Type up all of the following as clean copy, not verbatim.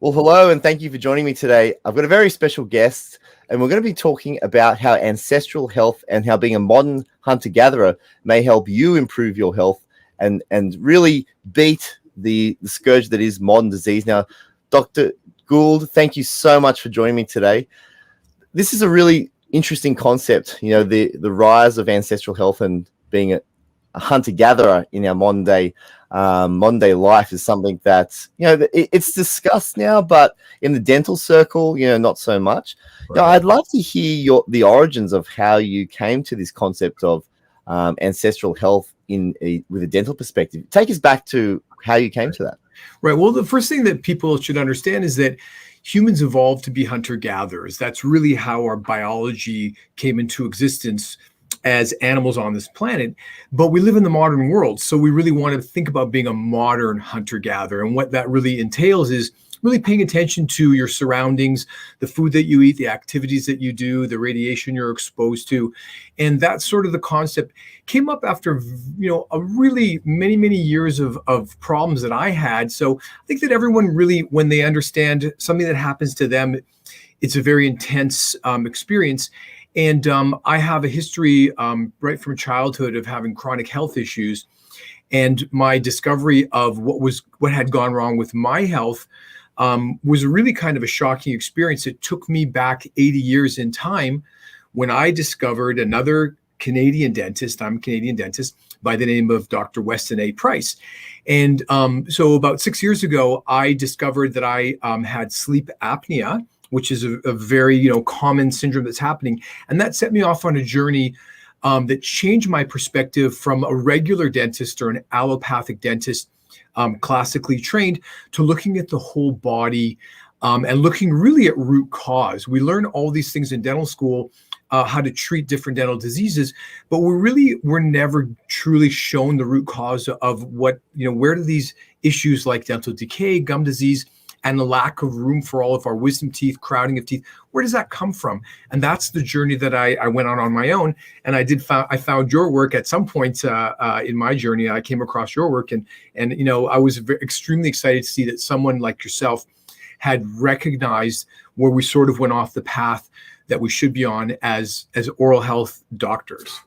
Well, hello, and thank you for joining me today. I've got a very special guest, and we're going to be talking about how ancestral health and how being a modern hunter-gatherer may help you improve your health and really beat the scourge that is modern disease. Now, Dr. Gould, thank you so much for joining me today. This is a really interesting concept, the rise of ancestral health and being a hunter-gatherer in our modern day life is something that it's discussed now, but in the dental circle, not so much. Right. I'd love to hear the origins of how you came to this concept of ancestral health with a dental perspective. Take us back to how you came to that. Right. Well, the first thing that people should understand is that humans evolved to be hunter-gatherers. That's really how our biology came into existence as animals on this planet. But we live in the modern world, so we really want to think about being a modern hunter-gatherer. And what that really entails is really paying attention to your surroundings, the food that you eat, the activities that you do, the radiation you're exposed to. And that's sort of the concept came up after, a really many years of problems that I had. So I think that everyone really, when they understand something that happens to them, it's a very intense experience. And I have a history right from childhood of having chronic health issues. And my discovery of what had gone wrong with my health was really kind of a shocking experience. It took me back 80 years in time when I discovered another Canadian dentist. I'm a Canadian dentist by the name of Dr. Weston A. Price. And so about 6 years ago, I discovered that I had sleep apnea, which is a very common syndrome that's happening. And that set me off on a journey that changed my perspective from a regular dentist or an allopathic dentist, classically trained, to looking at the whole body and looking really at root cause. We learn all these things in dental school, how to treat different dental diseases, but we're never truly shown the root cause of what, where do these issues like dental decay, gum disease, and the lack of room for all of our wisdom teeth, crowding of teeth, where does that come from? And that's the journey that I went on my own. And I found your work at some point in my journey. I came across your work, and I was extremely excited to see that someone like yourself had recognized where we sort of went off the path that we should be on as oral health doctors.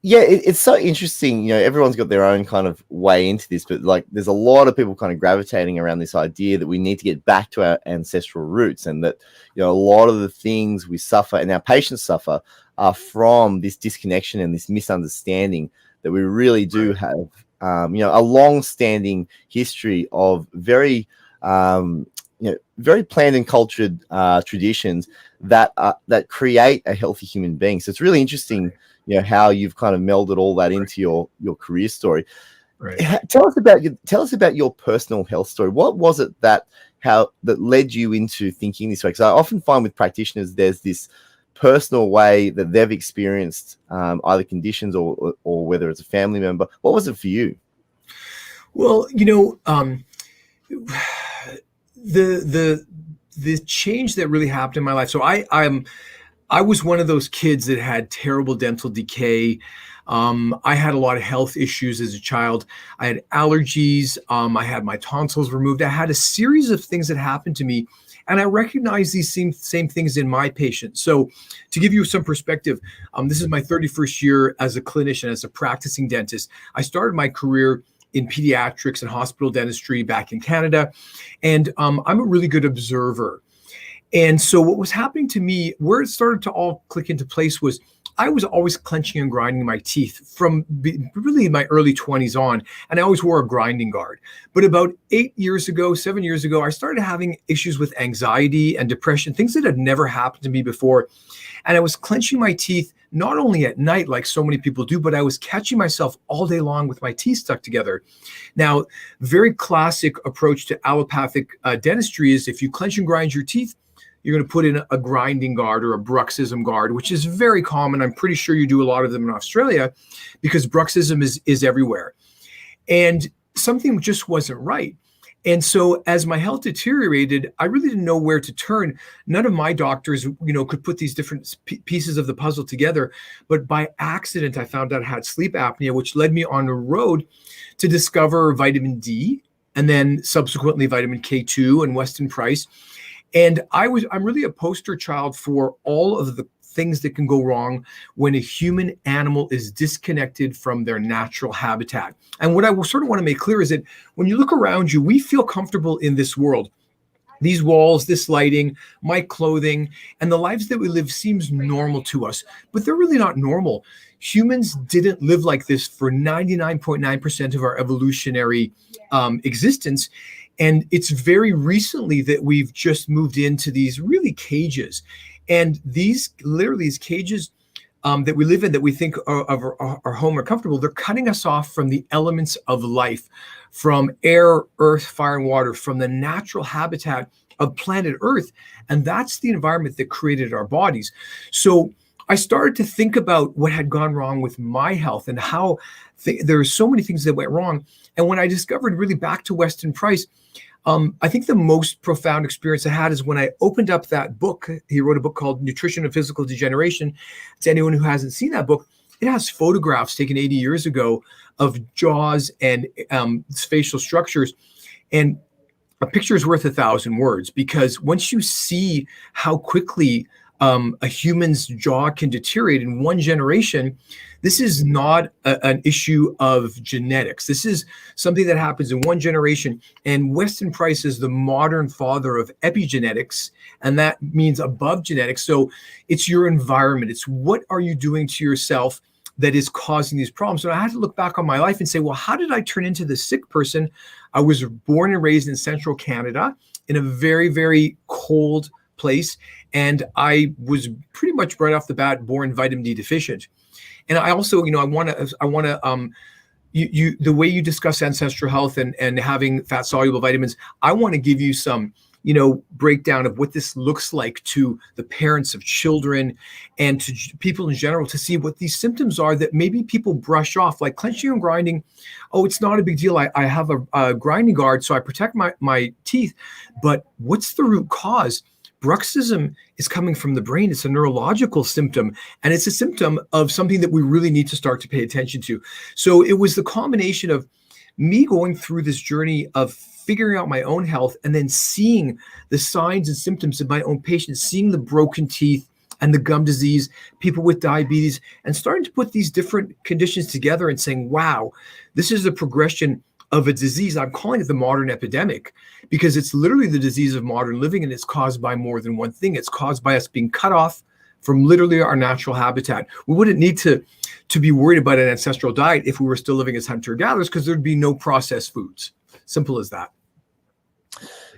Yeah, it's so interesting. Everyone's got their own kind of way into this, but there's a lot of people kind of gravitating around this idea that we need to get back to our ancestral roots, and that a lot of the things we suffer and our patients suffer are from this disconnection and this misunderstanding that we really do have. A long-standing history of very planned and cultured traditions that create a healthy human being. So it's really interesting. How you've kind of melded all that into your career story. Right. Tell us about your personal health story. What was it that led you into thinking this way? Because I often find with practitioners, there's this personal way that they've experienced either conditions or whether it's a family member. What was it for you? Well, the change that really happened in my life. So I was one of those kids that had terrible dental decay. I had a lot of health issues as a child. I had allergies. I had my tonsils removed. I had a series of things that happened to me, and I recognized these same things in my patients. So to give you some perspective, this is my 31st year as a clinician, as a practicing dentist. I started my career in pediatrics and hospital dentistry back in Canada, and I'm a really good observer. And so what was happening to me, where it started to all click into place, was I was always clenching and grinding my teeth from really my early 20s on, and I always wore a grinding guard. But about 7 years ago, I started having issues with anxiety and depression, things that had never happened to me before. And I was clenching my teeth, not only at night, like so many people do, but I was catching myself all day long with my teeth stuck together. Now, very classic approach to allopathic dentistry is if you clench and grind your teeth, you're going to put in a grinding guard or a bruxism guard, which is very common. I'm pretty sure you do a lot of them in Australia because bruxism is everywhere. And something just wasn't right. And so as my health deteriorated, I really didn't know where to turn. None of my doctors, could put these different pieces of the puzzle together. But by accident, I found out I had sleep apnea, which led me on a road to discover vitamin D and then subsequently vitamin K2 and Weston Price. And I'm really a poster child for all of the things that can go wrong when a human animal is disconnected from their natural habitat. And what I sort of want to make clear is that when you look around you, we feel comfortable in this world. These walls, this lighting, my clothing, and the lives that we live seems normal to us, but they're really not normal. Humans didn't live like this for 99.9% of our evolutionary existence. And it's very recently that we've just moved into these really cages. And these cages that we live in, that we think are home or comfortable, they're cutting us off from the elements of life, from air, earth, fire, and water, from the natural habitat of planet Earth. And that's the environment that created our bodies. So I started to think about what had gone wrong with my health and how there are so many things that went wrong. And when I discovered, really back to Weston Price, I think the most profound experience I had is when I opened up that book. He wrote a book called Nutrition and Physical Degeneration. To anyone who hasn't seen that book, it has photographs taken 80 years ago of jaws and facial structures. And a picture is worth 1,000 words, because once you see how quickly a human's jaw can deteriorate in one generation, this is not an issue of genetics. This is something that happens in one generation. And Weston Price is the modern father of epigenetics, and that means above genetics. So it's your environment. It's what are you doing to yourself that is causing these problems. So I had to look back on my life and say, well, how did I turn into this sick person? I was born and raised in central Canada in a very, very cold place. And I was pretty much right off the bat born vitamin D deficient. And I also, I want to, the way you discuss ancestral health and having fat soluble vitamins, I want to give you some, breakdown of what this looks like to the parents of children and to people in general, to see what these symptoms are that maybe people brush off, like clenching and grinding. Oh, it's not a big deal. I have a grinding guard, so I protect my teeth. But what's the root cause? Bruxism is coming from the brain. It's a neurological symptom, and it's a symptom of something that we really need to start to pay attention to. So it was the combination of me going through this journey of figuring out my own health and then seeing the signs and symptoms of my own patients, seeing the broken teeth and the gum disease, people with diabetes, and starting to put these different conditions together and saying, wow, this is a progression of a disease. I'm calling it the modern epidemic because it's literally the disease of modern living, and it's caused by more than one thing. It's caused by us being cut off from literally our natural habitat. We wouldn't need to be worried about an ancestral diet if we were still living as hunter-gatherers, because there'd be no processed foods. Simple as that.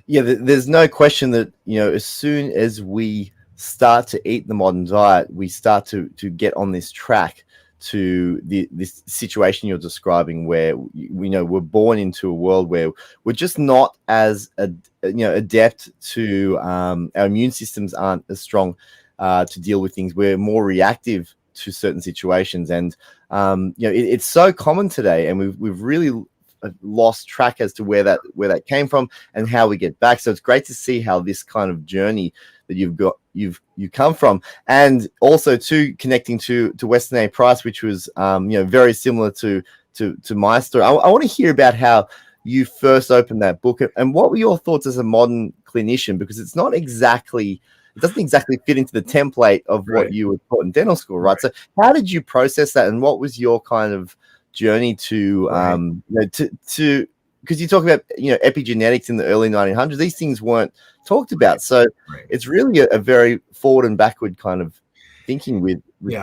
Yeah, there's no question that, as soon as we start to eat the modern diet, we start to get on this track to this situation you're describing, where we're born into a world where we're just not as adept to our immune systems aren't as strong to deal with things. We're more reactive to certain situations, and it's so common today, and we've really lost track as to where that came from and how we get back. So it's great to see how this kind of journey that you come from, and also to connecting to Weston A. Price, which was very similar to my story. I want to hear about how you first opened that book, and what were your thoughts as a modern clinician, because it doesn't exactly fit into the template of what you were taught in dental school, right? So how did you process that, and what was your kind of journey to because you talk about epigenetics in the early 1900s, these things weren't talked about, so it's really a very forward and backward kind of thinking with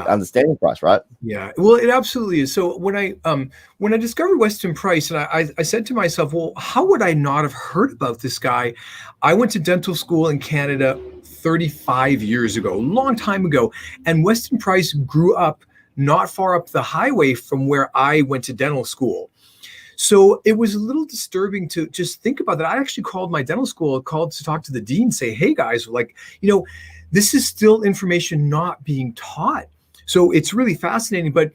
understanding Price, right? Yeah, well, it absolutely is. So when I discovered Weston Price, and I said to myself, well, how would I not have heard about this guy? I went to dental school in Canada 35 years ago, a long time ago, and Weston Price grew up not far up the highway from where I went to dental school. So it was a little disturbing to just think about that. I actually called my dental school, called to talk to the dean, say, hey guys, this is still information not being taught. So it's really fascinating. But,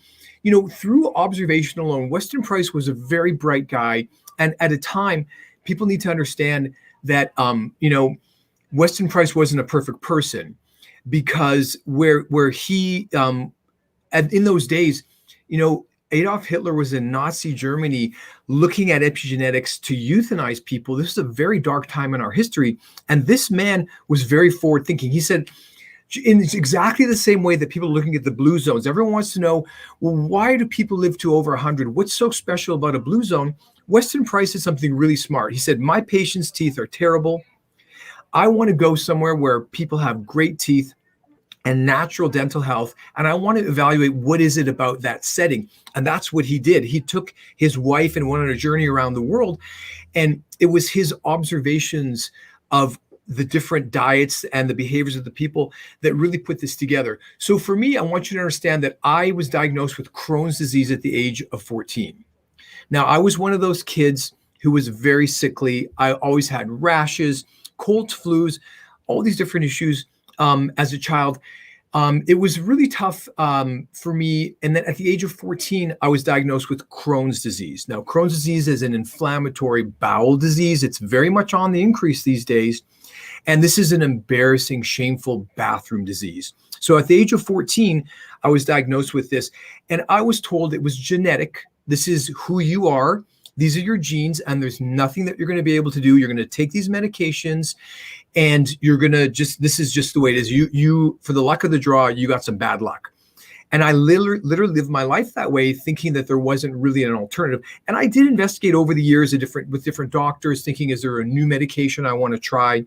through observation alone, Weston Price was a very bright guy. And at a time, people need to understand that, Weston Price wasn't a perfect person, because where he, in those days, Adolf Hitler was in Nazi Germany looking at epigenetics to euthanize people. This is a very dark time in our history. And this man was very forward thinking. He said, in exactly the same way that people are looking at the blue zones, everyone wants to know, well, why do people live to over 100? What's so special about a blue zone? Weston Price did something really smart. He said, my patients' teeth are terrible. I want to go somewhere where people have great teeth and natural dental health, and I want to evaluate what is it about that setting. And that's what he did. He took his wife and went on a journey around the world, and it was his observations of the different diets and the behaviors of the people that really put this together. So for me, I want you to understand that I was diagnosed with Crohn's disease at the age of 14. Now, I was one of those kids who was very sickly. I always had rashes, colds, flus, all these different issues. As a child, it was really tough for me. And then at the age of 14, I was diagnosed with Crohn's disease. Now, Crohn's disease is an inflammatory bowel disease. It's very much on the increase these days. And this is an embarrassing, shameful bathroom disease. So at the age of 14, I was diagnosed with this. And I was told it was genetic. This is who you are. These are your genes, and there's nothing that you're going to be able to do. You're going to take these medications, and you're going to this is just the way it is. You, for the luck of the draw, you got some bad luck. And I literally lived my life that way, thinking that there wasn't really an alternative. And I did investigate over the years with different doctors, thinking, is there a new medication I want to try?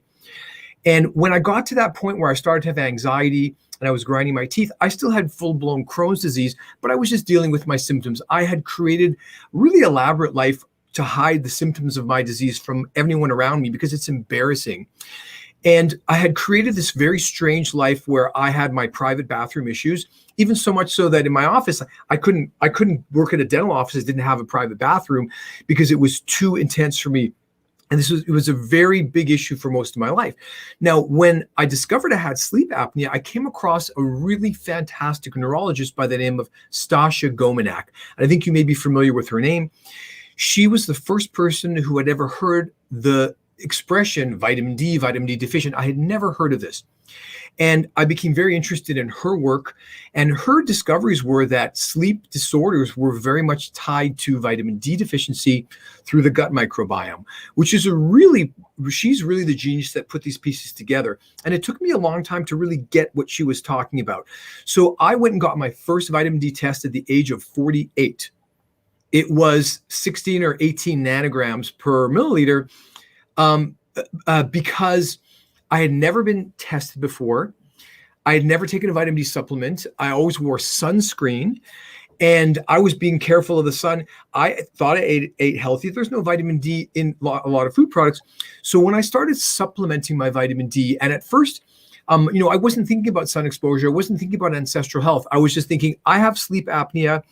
And when I got to that point where I started to have anxiety and I was grinding my teeth, I still had full-blown Crohn's disease, but I was just dealing with my symptoms. I had created a really elaborate life to hide the symptoms of my disease from everyone around me because it's embarrassing. And I had created this very strange life where I had my private bathroom issues, even so much so that in my office, I couldn't work at a dental office that didn't have a private bathroom because it was too intense for me. And it was a very big issue for most of my life. Now, when I discovered I had sleep apnea, I came across a really fantastic neurologist by the name of Stasia Gomanak. And I think you may be familiar with her name. She was the first person who had ever heard the expression vitamin D deficient. I had never heard of this. And I became very interested in her work, and her discoveries were that sleep disorders were very much tied to vitamin D deficiency through the gut microbiome, which is she's really the genius that put these pieces together. And it took me a long time to really get what she was talking about. So I went and got my first vitamin D test at the age of 48. It was 16 or 18 nanograms per milliliter because I had never been tested before. I had never taken a vitamin D supplement. I always wore sunscreen, and I was being careful of the sun. I thought I ate healthy. There's no vitamin D in a lot of food products. So when I started supplementing my vitamin D, and at first, I wasn't thinking about sun exposure. I wasn't thinking about ancestral health. I was just thinking, I have sleep apnea.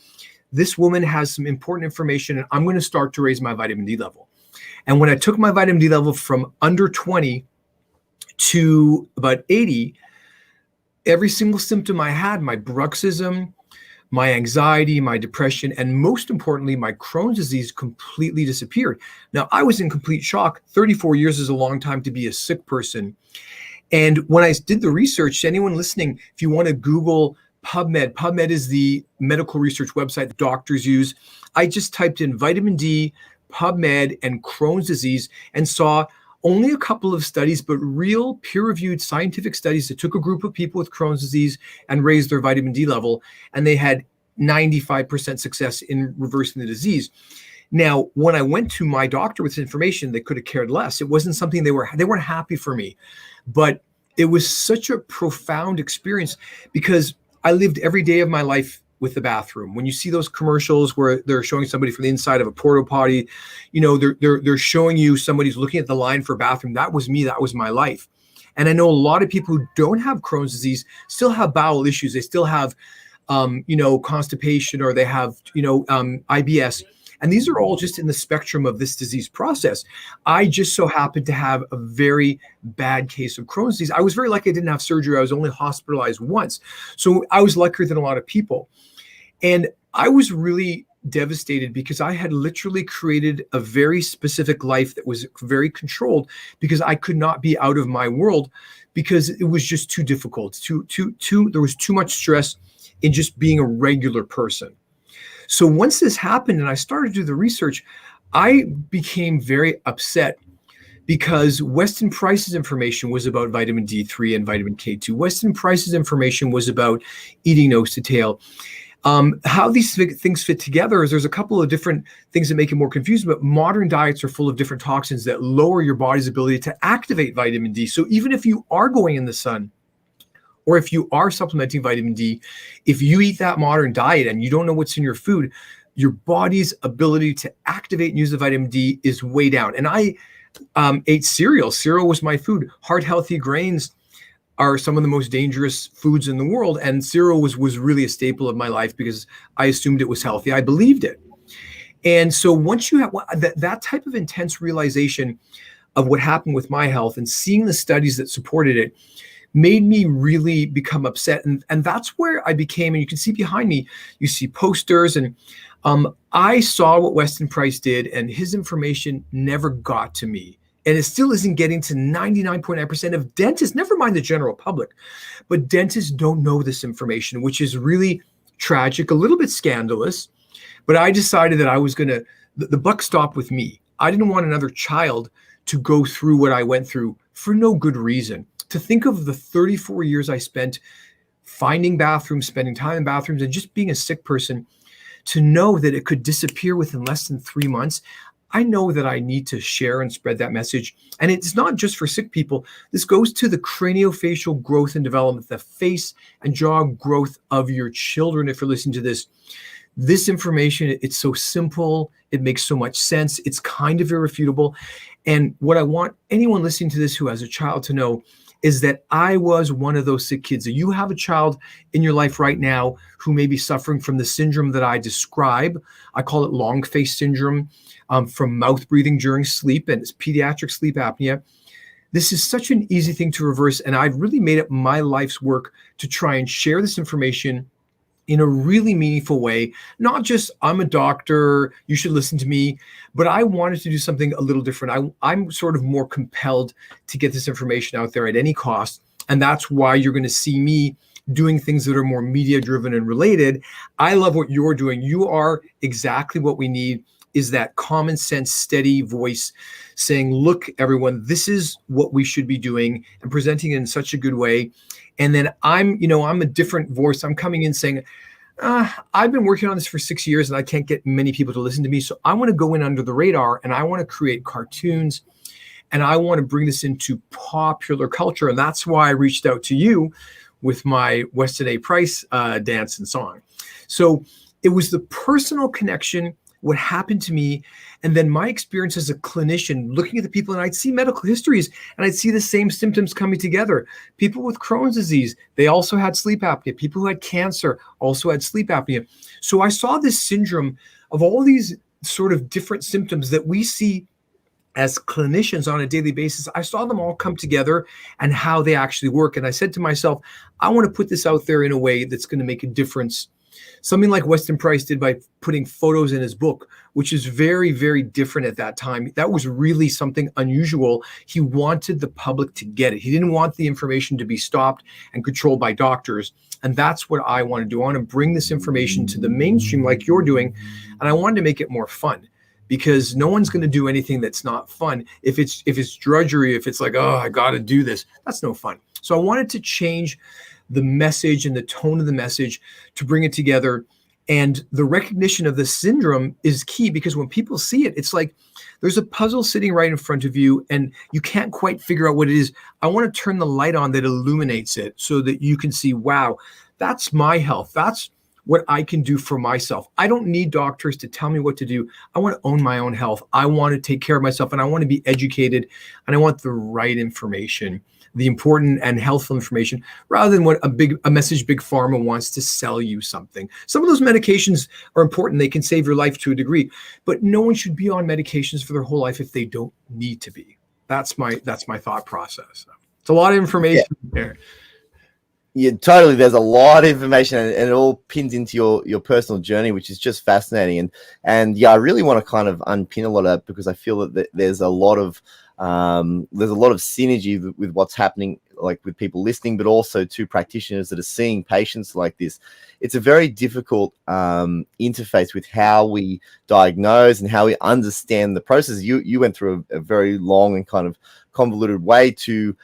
This woman has some important information, and I'm going to start to raise my vitamin D level. And when I took my vitamin D level from under 20 to about 80, every single symptom I had, my bruxism, my anxiety, my depression, and most importantly, my Crohn's disease completely disappeared. Now, I was in complete shock. 34 years is a long time to be a sick person. And when I did the research, anyone listening, if you want to Google Pubmed, Pubmed is the medical research website that doctors use. I just typed in vitamin D, Pubmed, and Crohn's disease and saw only a couple of studies, but real peer-reviewed scientific studies that took a group of people with Crohn's disease and raised their vitamin D level, and they had 95% success in reversing the disease. Now, when I went to my doctor with this information, they could have cared less. It wasn't something they weren't happy for me, but it was such a profound experience because I lived every day of my life with the bathroom. When you see those commercials where they're showing somebody from the inside of a porta potty, they're showing you somebody's looking at the line for a bathroom. That was me. That was my life. And I know a lot of people who don't have Crohn's disease still have bowel issues. They still have, constipation, or they have, IBS. And these are all just in the spectrum of this disease process. I just so happened to have a very bad case of Crohn's disease. I was very lucky I didn't have surgery. I was only hospitalized once. So I was luckier than a lot of people. And I was really devastated because I had literally created a very specific life that was very controlled because I could not be out of my world because it was just too difficult. There was too much stress in just being a regular person. So once this happened and I started to do the research, I became very upset because Weston Price's information was about vitamin D3 and vitamin K2. Weston Price's information was about eating nose to tail. How these things fit together is there's a couple of different things that make it more confusing, but modern diets are full of different toxins that lower your body's ability to activate vitamin D. So even if you are going in the sun, or if you are supplementing vitamin D, if you eat that modern diet and you don't know what's in your food, your body's ability to activate and use the vitamin D is way down. And I ate cereal. Cereal was my food. Heart healthy grains are some of the most dangerous foods in the world. And cereal was really a staple of my life because I assumed it was healthy. I believed it. And so once you have that type of intense realization of what happened with my health and seeing the studies that supported it made me really become upset. And that's where I became, and you can see behind me, you see posters. And I saw what Weston Price did, and his information never got to me. And it still isn't getting to 99.9% of dentists, never mind the general public. But dentists don't know this information, which is really tragic, a little bit scandalous. But I decided that I was going to, the buck stopped with me. I didn't want another child to go through what I went through for no good reason. To think of the 34 years I spent finding bathrooms, spending time in bathrooms, and just being a sick person, to know that it could disappear within less than 3 months, I know that I need to share and spread that message. And it's not just for sick people. This goes to the craniofacial growth and development, the face and jaw growth of your children. If you're listening to this information, it's so simple. It makes so much sense. It's kind of irrefutable. And what I want anyone listening to this who has a child to know is that I was one of those sick kids. You have a child in your life right now who may be suffering from the syndrome that I describe. I call it long face syndrome, from mouth breathing during sleep, and it's pediatric sleep apnea. This is such an easy thing to reverse, and I've really made it my life's work to try and share this information in a really meaningful way. Not just, I'm a doctor, you should listen to me, but I wanted to do something a little different. I'm sort of more compelled to get this information out there at any cost. And that's why you're going to see me doing things that are more media driven and related. I love what you're doing. You are exactly what we need, is that common sense, steady voice saying, look, everyone, this is what we should be doing, and presenting it in such a good way. And then I'm a different voice. I'm coming in saying, I've been working on this for 6 years and I can't get many people to listen to me. So I want to go in under the radar, and I want to create cartoons, and I want to bring this into popular culture. And that's why I reached out to you with my Weston A. Price dance and song. So it was the personal connection, what happened to me, and then my experience as a clinician looking at the people, and I'd see medical histories and I'd see the same symptoms coming together. People with Crohn's disease, they also had sleep apnea. People who had cancer also had sleep apnea. So I saw this syndrome of all these sort of different symptoms that we see as clinicians on a daily basis. I saw them all come together and how they actually work. And I said to myself, I want to put this out there in a way that's going to make a difference. Something like Weston Price did by putting photos in his book, which is very, very different at that time. That was really something unusual. He wanted the public to get it. He didn't want the information to be stopped and controlled by doctors. And that's what I want to do. I want to bring this information to the mainstream like you're doing. And I wanted to make it more fun, because no one's going to do anything that's not fun. If it's drudgery, if it's like, oh, I got to do this, that's no fun. So I wanted to change the message and the tone of the message to bring it together. And the recognition of the syndrome is key, because when people see it, it's like there's a puzzle sitting right in front of you and you can't quite figure out what it is. I want to turn the light on that illuminates it so that you can see, wow, that's my health. That's what I can do for myself. I don't need doctors to tell me what to do. I want to own my own health. I want to take care of myself, and I want to be educated, and I want the right information, the important and helpful information, rather than what a message big pharma wants to sell you something. Some of those medications are important. They can save your life to a degree, but no one should be on medications for their whole life if they don't need to be. That's my thought process. It's a lot of information there. Yeah, totally. There's a lot of information, and it all pins into your personal journey, which is just fascinating. And yeah, I really want to kind of unpin a lot of that, because I feel that there's a lot of synergy with what's happening like with people listening, but also to practitioners that are seeing patients like this. It's a very difficult interface with how we diagnose and how we understand the process. You went through a very long and kind of convoluted way to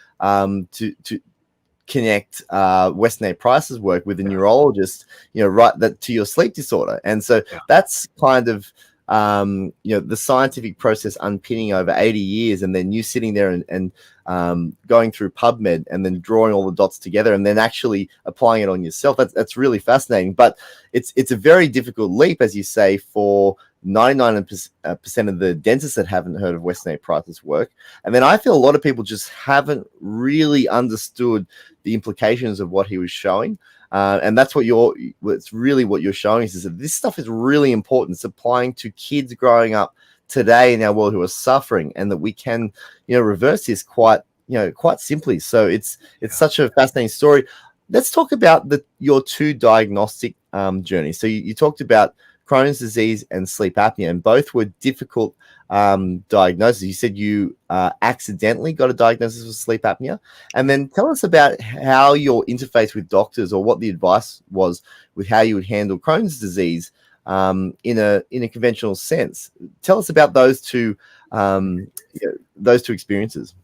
connect Weston A. Price's work with a neurologist, right, that to your sleep disorder. And so that's kind of the scientific process unpinning over 80 years, and then you sitting there and going through Pubmed and then drawing all the dots together and then actually applying it on yourself. That's really fascinating. But it's a very difficult leap, as you say, for 99% of the dentists that haven't heard of Weston A. Price's work. And then I feel a lot of people just haven't really understood the implications of what he was showing. And that's it's really what you're showing is that this stuff is really important. It's applying to kids growing up today in our world who are suffering, and that we can, reverse this quite simply. So it's such a fascinating story. Let's talk about your two diagnostic journeys. So you talked about Crohn's disease and sleep apnea, and both were difficult diagnoses. You said you accidentally got a diagnosis of sleep apnea, and then tell us about how your interface with doctors, or what the advice was with how you would handle Crohn's disease in a conventional sense. Tell us about those two experiences.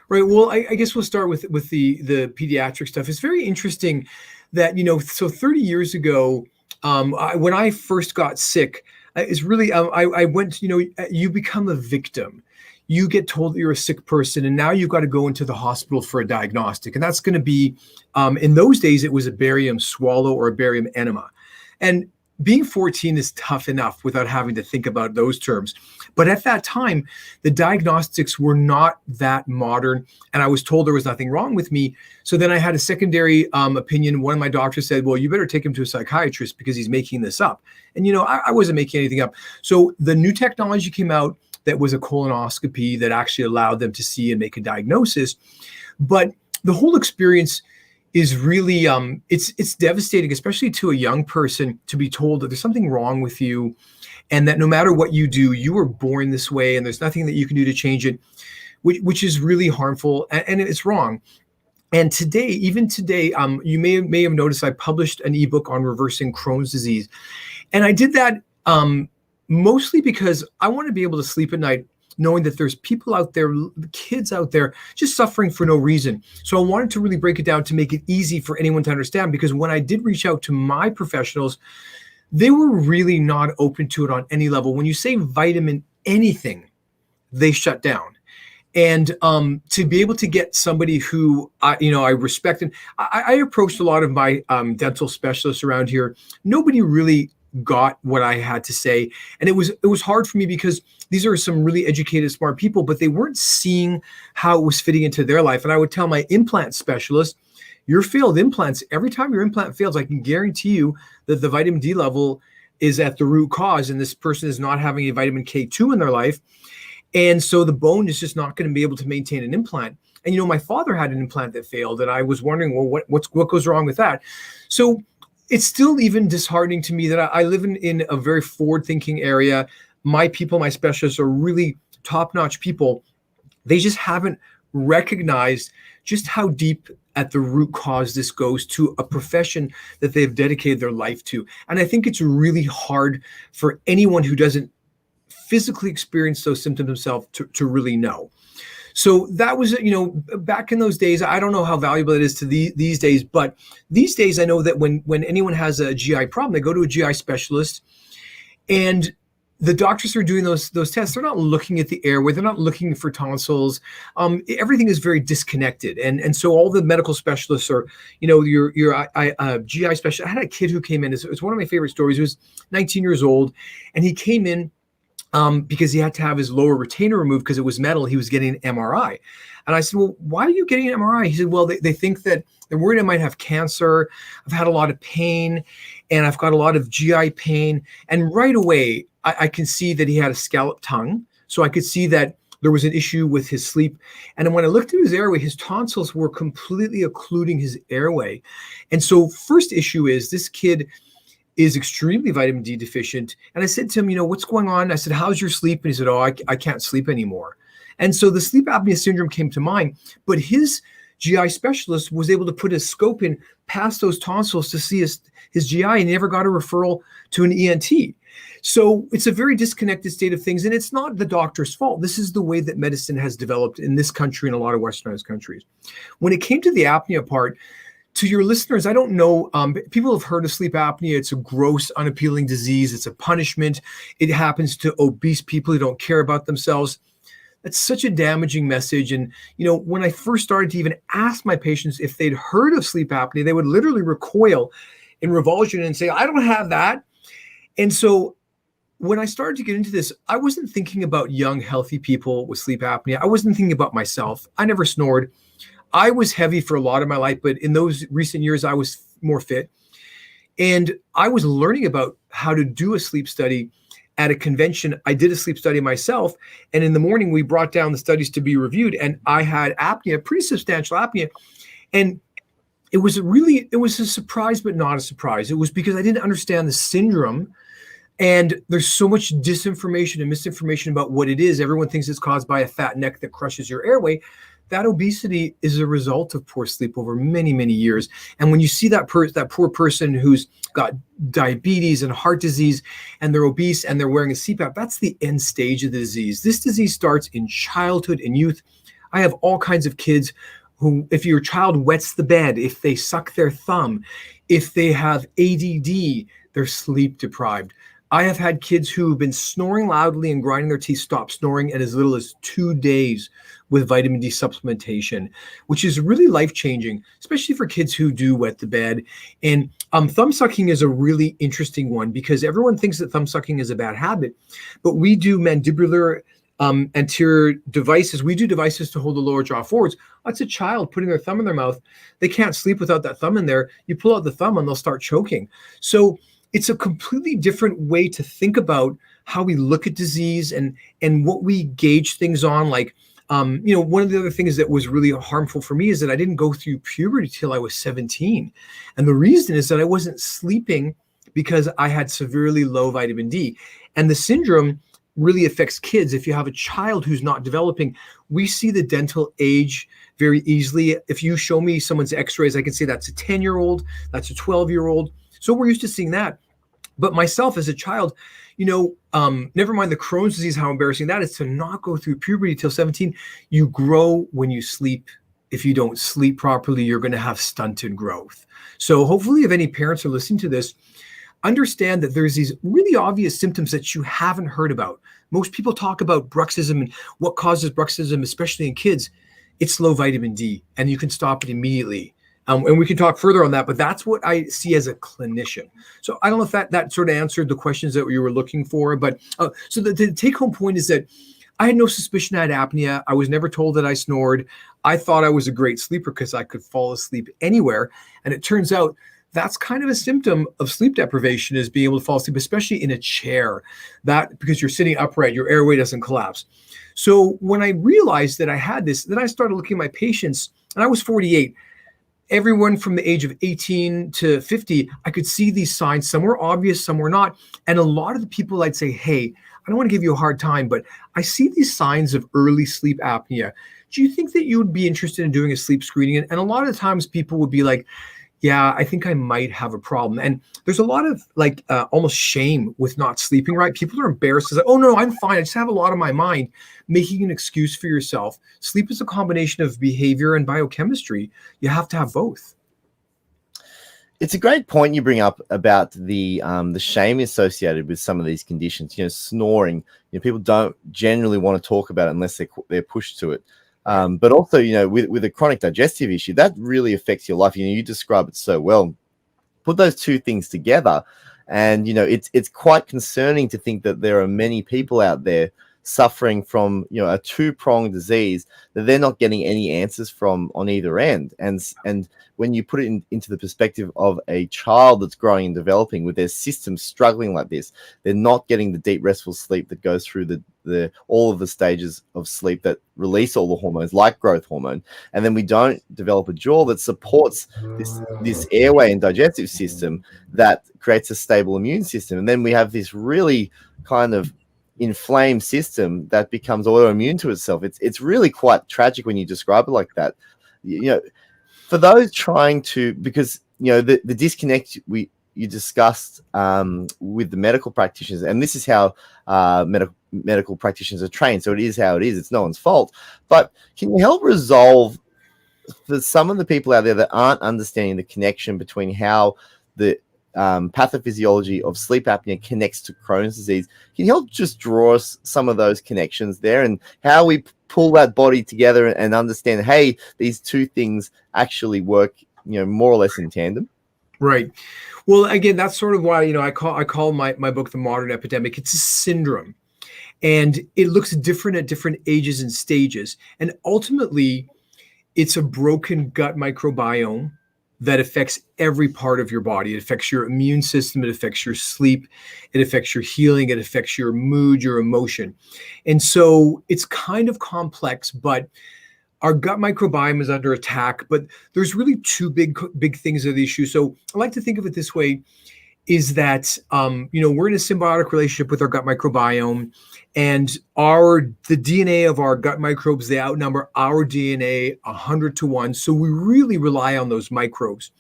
Right. Well, I guess we'll start with the pediatric stuff. It's very interesting that so 30 years ago. When I first got sick, it's really, I went, you become a victim. You get told that you're a sick person, and now you've got to go into the hospital for a diagnostic. And that's going to be, in those days, it was a barium swallow or a barium enema. And being 14 is tough enough without having to think about those terms. But at that time, the diagnostics were not that modern, and I was told there was nothing wrong with me. So then I had a secondary opinion. One of my doctors said, well, you better take him to a psychiatrist because he's making this up. And, I wasn't making anything up. So the new technology came out that was a colonoscopy that actually allowed them to see and make a diagnosis. But the whole experience is really, it's devastating, especially to a young person, to be told that there's something wrong with you, and that no matter what you do, you were born this way, and there's nothing that you can do to change it, which is really harmful, and it's wrong. And today, even today, you may have noticed I published an ebook on reversing Crohn's disease, and I did that mostly because I want to be able to sleep at night knowing that there's people out there, kids out there, just suffering for no reason. So I wanted to really break it down to make it easy for anyone to understand, because when I did reach out to my professionals, they were really not open to it on any level. When you say vitamin anything, they shut down. And to be able to get somebody who I respect, and I approached a lot of my dental specialists around here. Nobody really got what I had to say, and it was hard for me because these are some really educated, smart people, but they weren't seeing how it was fitting into their life. And I would tell my implant specialist, your failed implants, every time your implant fails, I can guarantee you that the vitamin D level is at the root cause, and this person is not having a vitamin K2 in their life. And so the bone is just not going to be able to maintain an implant. And, my father had an implant that failed, and I was wondering, well, what goes wrong with that? So it's still even disheartening to me that I live in a very forward-thinking area. My people, my specialists are really top-notch people. They just haven't recognized just how deep at the root cause this goes to a profession that they've dedicated their life to. And I think it's really hard for anyone who doesn't physically experience those symptoms themselves to really know. So that was, back in those days. I don't know how valuable it is to these days, but these days I know that when anyone has a GI problem, they go to a GI specialist, and the doctors are doing those tests. They're not looking at the airway. They're not looking for tonsils. Everything is very disconnected, and so all the medical specialists are, your GI specialist. I had a kid who came in. It's one of my favorite stories. He was 19 years old, and he came in because he had to have his lower retainer removed because it was metal. He was getting an MRI. And I said, well, why are you getting an MRI? He said, well, they think that they're worried I might have cancer. I've had a lot of pain, and I've got a lot of GI pain. And right away, I can see that he had a scalloped tongue. So I could see that there was an issue with his sleep. And then when I looked at his airway, his tonsils were completely occluding his airway. And so first issue is this kid is extremely vitamin D deficient. And I said to him, what's going on? I said, how's your sleep? And he said, I can't sleep anymore. And so the sleep apnea syndrome came to mind, but his GI specialist was able to put his scope in past those tonsils to see his GI, and he never got a referral to an ENT. So it's a very disconnected state of things, and it's not the doctor's fault. This is the way that medicine has developed in this country and a lot of westernized countries. When it came to the apnea part, to your listeners, I don't know, people have heard of sleep apnea. It's a gross, unappealing disease. It's a punishment. It happens to obese people who don't care about themselves. That's such a damaging message. And, when I first started to even ask my patients if they'd heard of sleep apnea, they would literally recoil in revulsion and say, I don't have that. And so when I started to get into this, I wasn't thinking about young, healthy people with sleep apnea. I wasn't thinking about myself. I never snored. I was heavy for a lot of my life, but in those recent years, I was more fit. And I was learning about how to do a sleep study at a convention. I did a sleep study myself. And in the morning, we brought down the studies to be reviewed. And I had apnea, pretty substantial apnea. And it was a surprise, but not a surprise. It was because I didn't understand the syndrome. And there's so much disinformation and misinformation about what it is. Everyone thinks it's caused by a fat neck that crushes your airway. That obesity is a result of poor sleep over many, many years. And when you see that poor person who's got diabetes and heart disease, and they're obese and they're wearing a CPAP, that's the end stage of the disease. This disease starts in childhood and youth. I have all kinds of kids who, if your child wets the bed, if they suck their thumb, if they have ADD, they're sleep deprived. I have had kids who have been snoring loudly and grinding their teeth stop snoring in as little as 2 days with vitamin D supplementation, which is really life-changing, especially for kids who do wet the bed. And thumb sucking is a really interesting one because everyone thinks that thumb sucking is a bad habit, but we do mandibular anterior devices. We do devices to hold the lower jaw forwards. That's a child putting their thumb in their mouth. They can't sleep without that thumb in there. You pull out the thumb and they'll start choking. So it's a completely different way to think about how we look at disease and what we gauge things on. Like, one of the other things that was really harmful for me is that I didn't go through puberty till I was 17. And the reason is that I wasn't sleeping because I had severely low vitamin D. And the syndrome really affects kids. If you have a child who's not developing, we see the dental age very easily. If you show me someone's x-rays, I can say that's a 10-year-old, that's a 12-year-old. So we're used to seeing that. But myself as a child, never mind the Crohn's disease, how embarrassing that is to not go through puberty till 17. You grow when you sleep. If you don't sleep properly, you're going to have stunted growth. So hopefully if any parents are listening to this, understand that there's these really obvious symptoms that you haven't heard about. Most people talk about bruxism and what causes bruxism, especially in kids. It's low vitamin D, and you can stop it immediately. And we can talk further on that, but that's what I see as a clinician. So I don't know if that sort of answered the questions that you were looking for, but so the take-home point is that I had no suspicion I had apnea. I was never told that I snored. I thought I was a great sleeper because I could fall asleep anywhere. And it turns out that's kind of a symptom of sleep deprivation, is being able to fall asleep, especially in a chair, that because you're sitting upright, your airway doesn't collapse. So when I realized that I had this, then I started looking at my patients, and I was 48. Everyone from the age of 18 to 50, I could see these signs. Some were obvious, some were not. And a lot of the people I'd say, hey, I don't want to give you a hard time, but I see these signs of early sleep apnea. Do you think that you would be interested in doing a sleep screening? And a lot of times people would be like, yeah, I think I might have a problem. And there's a lot of almost shame with not sleeping right. People are embarrassed. It's like, oh, no, I'm fine. I just have a lot on my mind, making an excuse for yourself. Sleep is a combination of behavior and biochemistry. You have to have both. It's a great point you bring up about the shame associated with some of these conditions. Snoring. People don't generally want to talk about it unless they're pushed to it. But also, with a chronic digestive issue, that really affects your life. You describe it so well. Put those two things together, and it's quite concerning to think that there are many people out there suffering from a two-pronged disease that they're not getting any answers from on either end. And when you put it into the perspective of a child that's growing and developing with their system struggling like this, they're not getting the deep restful sleep that goes through the all of the stages of sleep that release all the hormones like growth hormone. And then we don't develop a jaw that supports this airway and digestive system that creates a stable immune system. And then we have this really kind of inflamed system that becomes autoimmune to itself. It's really quite tragic when you describe it like that. For those trying to, because the disconnect you discussed with the medical practitioners, and this is how medical practitioners are trained, so it is how it is. It's no one's fault. But can you help resolve for some of the people out there that aren't understanding the connection between how the pathophysiology of sleep apnea connects to Crohn's disease? Can you help just draw us some of those connections there and how we pull that body together and understand, hey, these two things actually work, more or less in tandem? Right. Well, again, that's sort of why, I call my book The Modern Epidemic. It's a syndrome, and it looks different at different ages and stages. And ultimately, it's a broken gut microbiome that affects every part of your body. It affects your immune system. It affects your sleep. It affects your healing. It affects your mood, your emotion. And so it's kind of complex, but our gut microbiome is under attack. But there's really two big things of the issue. So I like to think of it this way, is that, we're in a symbiotic relationship with our gut microbiome, and the DNA of our gut microbes, they outnumber our DNA 100-1. So we really rely on those microbes.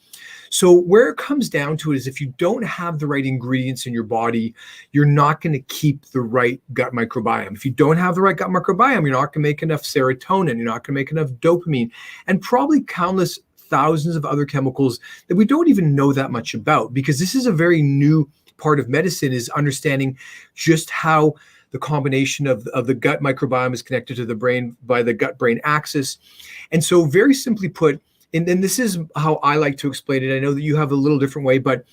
So where it comes down to it is if you don't have the right ingredients in your body, you're not going to keep the right gut microbiome. If you don't have the right gut microbiome, you're not going to make enough serotonin, you're not going to make enough dopamine, and probably countless thousands of other chemicals that we don't even know that much about, because this is a very new part of medicine, is understanding just how the combination of the gut microbiome is connected to the brain by the gut-brain axis. And so very simply put, and this is how I like to explain it. I know that you have a little different way, but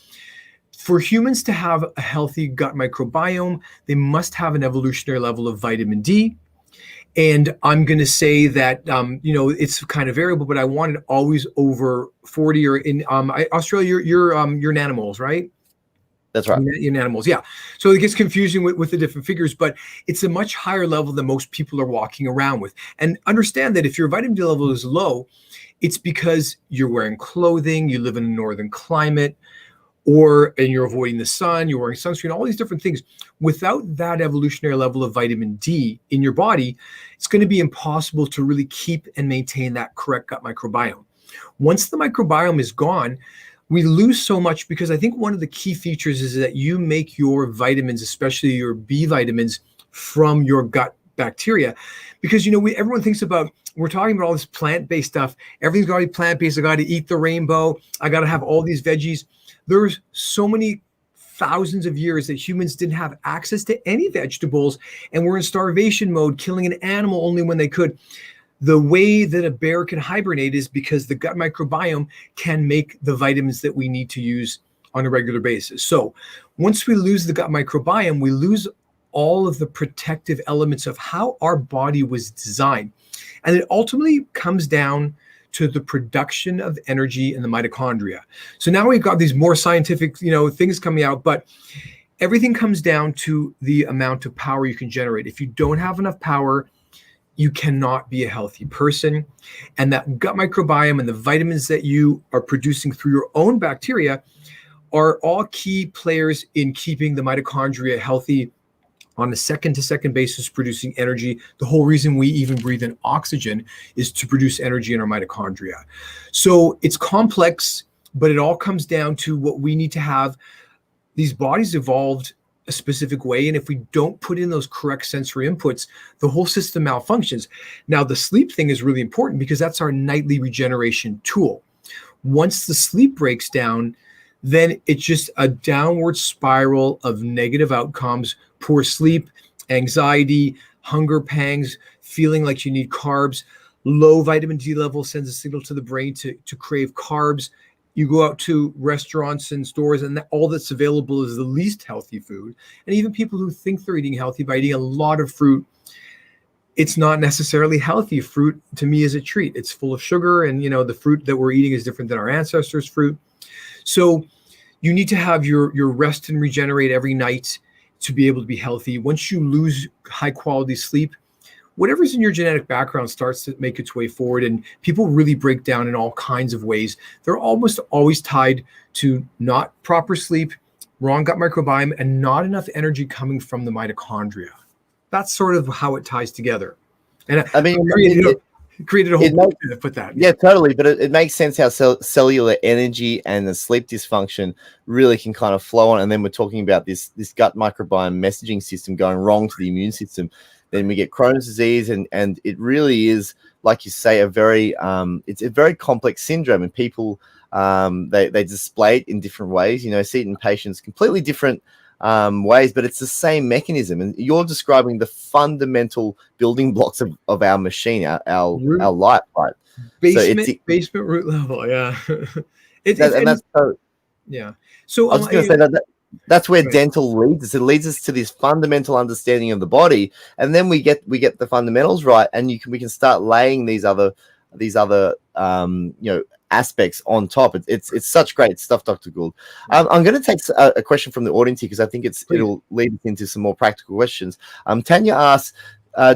for humans to have a healthy gut microbiome, they must have an evolutionary level of vitamin D. And I'm going to say that, it's kind of variable, but I want it always over 40, or in Australia, you're nanomoles, right? That's right. In animals, yeah. So it gets confusing with the different figures, but it's a much higher level than most people are walking around with. And understand that if your vitamin D level is low, it's because you're wearing clothing, you live in a northern climate, and you're avoiding the sun, you're wearing sunscreen, all these different things. Without that evolutionary level of vitamin D in your body, it's going to be impossible to really keep and maintain that correct gut microbiome. Once the microbiome is gone, we lose so much, because I think one of the key features is that you make your vitamins, especially your B vitamins, from your gut bacteria. Because, everyone thinks we're talking about all this plant-based stuff. Everything's got to be plant-based. I got to eat the rainbow. I got to have all these veggies. There's so many thousands of years that humans didn't have access to any vegetables, and we're in starvation mode, killing an animal only when they could. The way that a bear can hibernate is because the gut microbiome can make the vitamins that we need to use on a regular basis. So once we lose the gut microbiome, we lose all of the protective elements of how our body was designed. And it ultimately comes down to the production of energy in the mitochondria. So now we've got these more scientific, things coming out, but everything comes down to the amount of power you can generate. If you don't have enough power, you cannot be a healthy person. And that gut microbiome and the vitamins that you are producing through your own bacteria are all key players in keeping the mitochondria healthy on a second-to-second basis, producing energy. The whole reason we even breathe in oxygen is to produce energy in our mitochondria. So it's complex, but it all comes down to what we need to have. These bodies evolved a specific way, and if we don't put in those correct sensory inputs, the whole system malfunctions. Now, the sleep thing is really important because that's our nightly regeneration tool. Once the sleep breaks down, then it's just a downward spiral of negative outcomes: poor sleep, anxiety, hunger pangs, feeling like you need carbs. Low vitamin D level sends a signal to the brain to crave carbs. You go out to restaurants and stores, and all that's available is the least healthy food. And even people who think they're eating healthy by eating a lot of fruit, it's not necessarily healthy. Fruit, to me, is a treat. It's full of sugar, and the fruit that we're eating is different than our ancestors' fruit. So you need to have your rest and regenerate every night to be able to be healthy. Once you lose high quality sleep, whatever's in your genetic background starts to make its way forward, and people really break down in all kinds of ways. They're almost always tied to not proper sleep, wrong gut microbiome, and not enough energy coming from the mitochondria. That's sort of how it ties together. And I mean, created a whole It book to put that. Yeah, totally. But it makes sense how cellular energy and the sleep dysfunction really can kind of flow on. And then we're talking about this gut microbiome messaging system going wrong to the immune system. Then we get Crohn's disease, and it really is, like you say, it's a very complex syndrome, and people they display it in different ways. You know, see it in patients completely different ways, but it's the same mechanism. And you're describing the fundamental building blocks of our machine, our life, right? Basement root level, yeah. Yeah. So I was going to say that's where dental leads us. It leads us to this fundamental understanding of the body, and then we get the fundamentals right, and we can start laying these other aspects on top. It's such great stuff, Dr. Gould. I'm going to take a question from the audience here, because I think it'll lead us into some more practical questions. Tanya asks,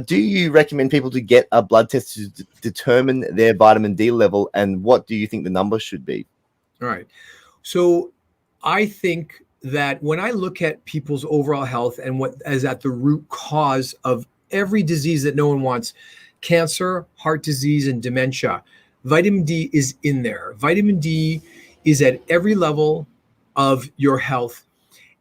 do you recommend people to get a blood test to determine their vitamin D level, and what do you think the number should be? All right. So I think that when I look at people's overall health and what is at the root cause of every disease that no one wants, cancer, heart disease, and dementia, vitamin D is in there. Vitamin D is at every level of your health.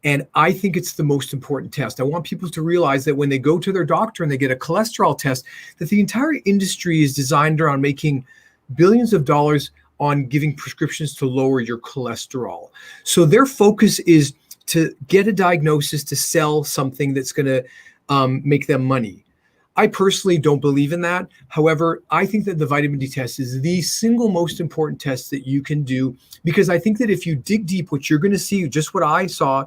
And I think it's the most important test. I want people to realize that when they go to their doctor and they get a cholesterol test, that the entire industry is designed around making billions of dollars on giving prescriptions to lower your cholesterol. So their focus is to get a diagnosis to sell something that's going to make them money. I personally don't believe in that. However, I think that the vitamin D test is the single most important test that you can do, because I think that if you dig deep, what you're going to see, just what I saw,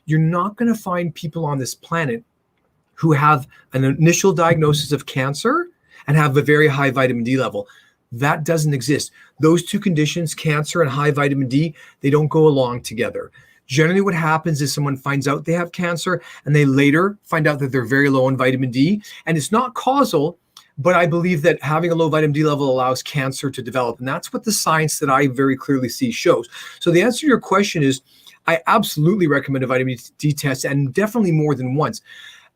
you're not going to find people on this planet who have an initial diagnosis of cancer and have a very high vitamin D level. That doesn't exist. Those two conditions, cancer and high vitamin D, they don't go along together. Generally, what happens is someone finds out they have cancer and they later find out that they're very low in vitamin D. And it's not causal, but I believe that having a low vitamin D level allows cancer to develop. And that's what the science that I very clearly see shows. So the answer to your question is, I absolutely recommend a vitamin D test, and definitely more than once.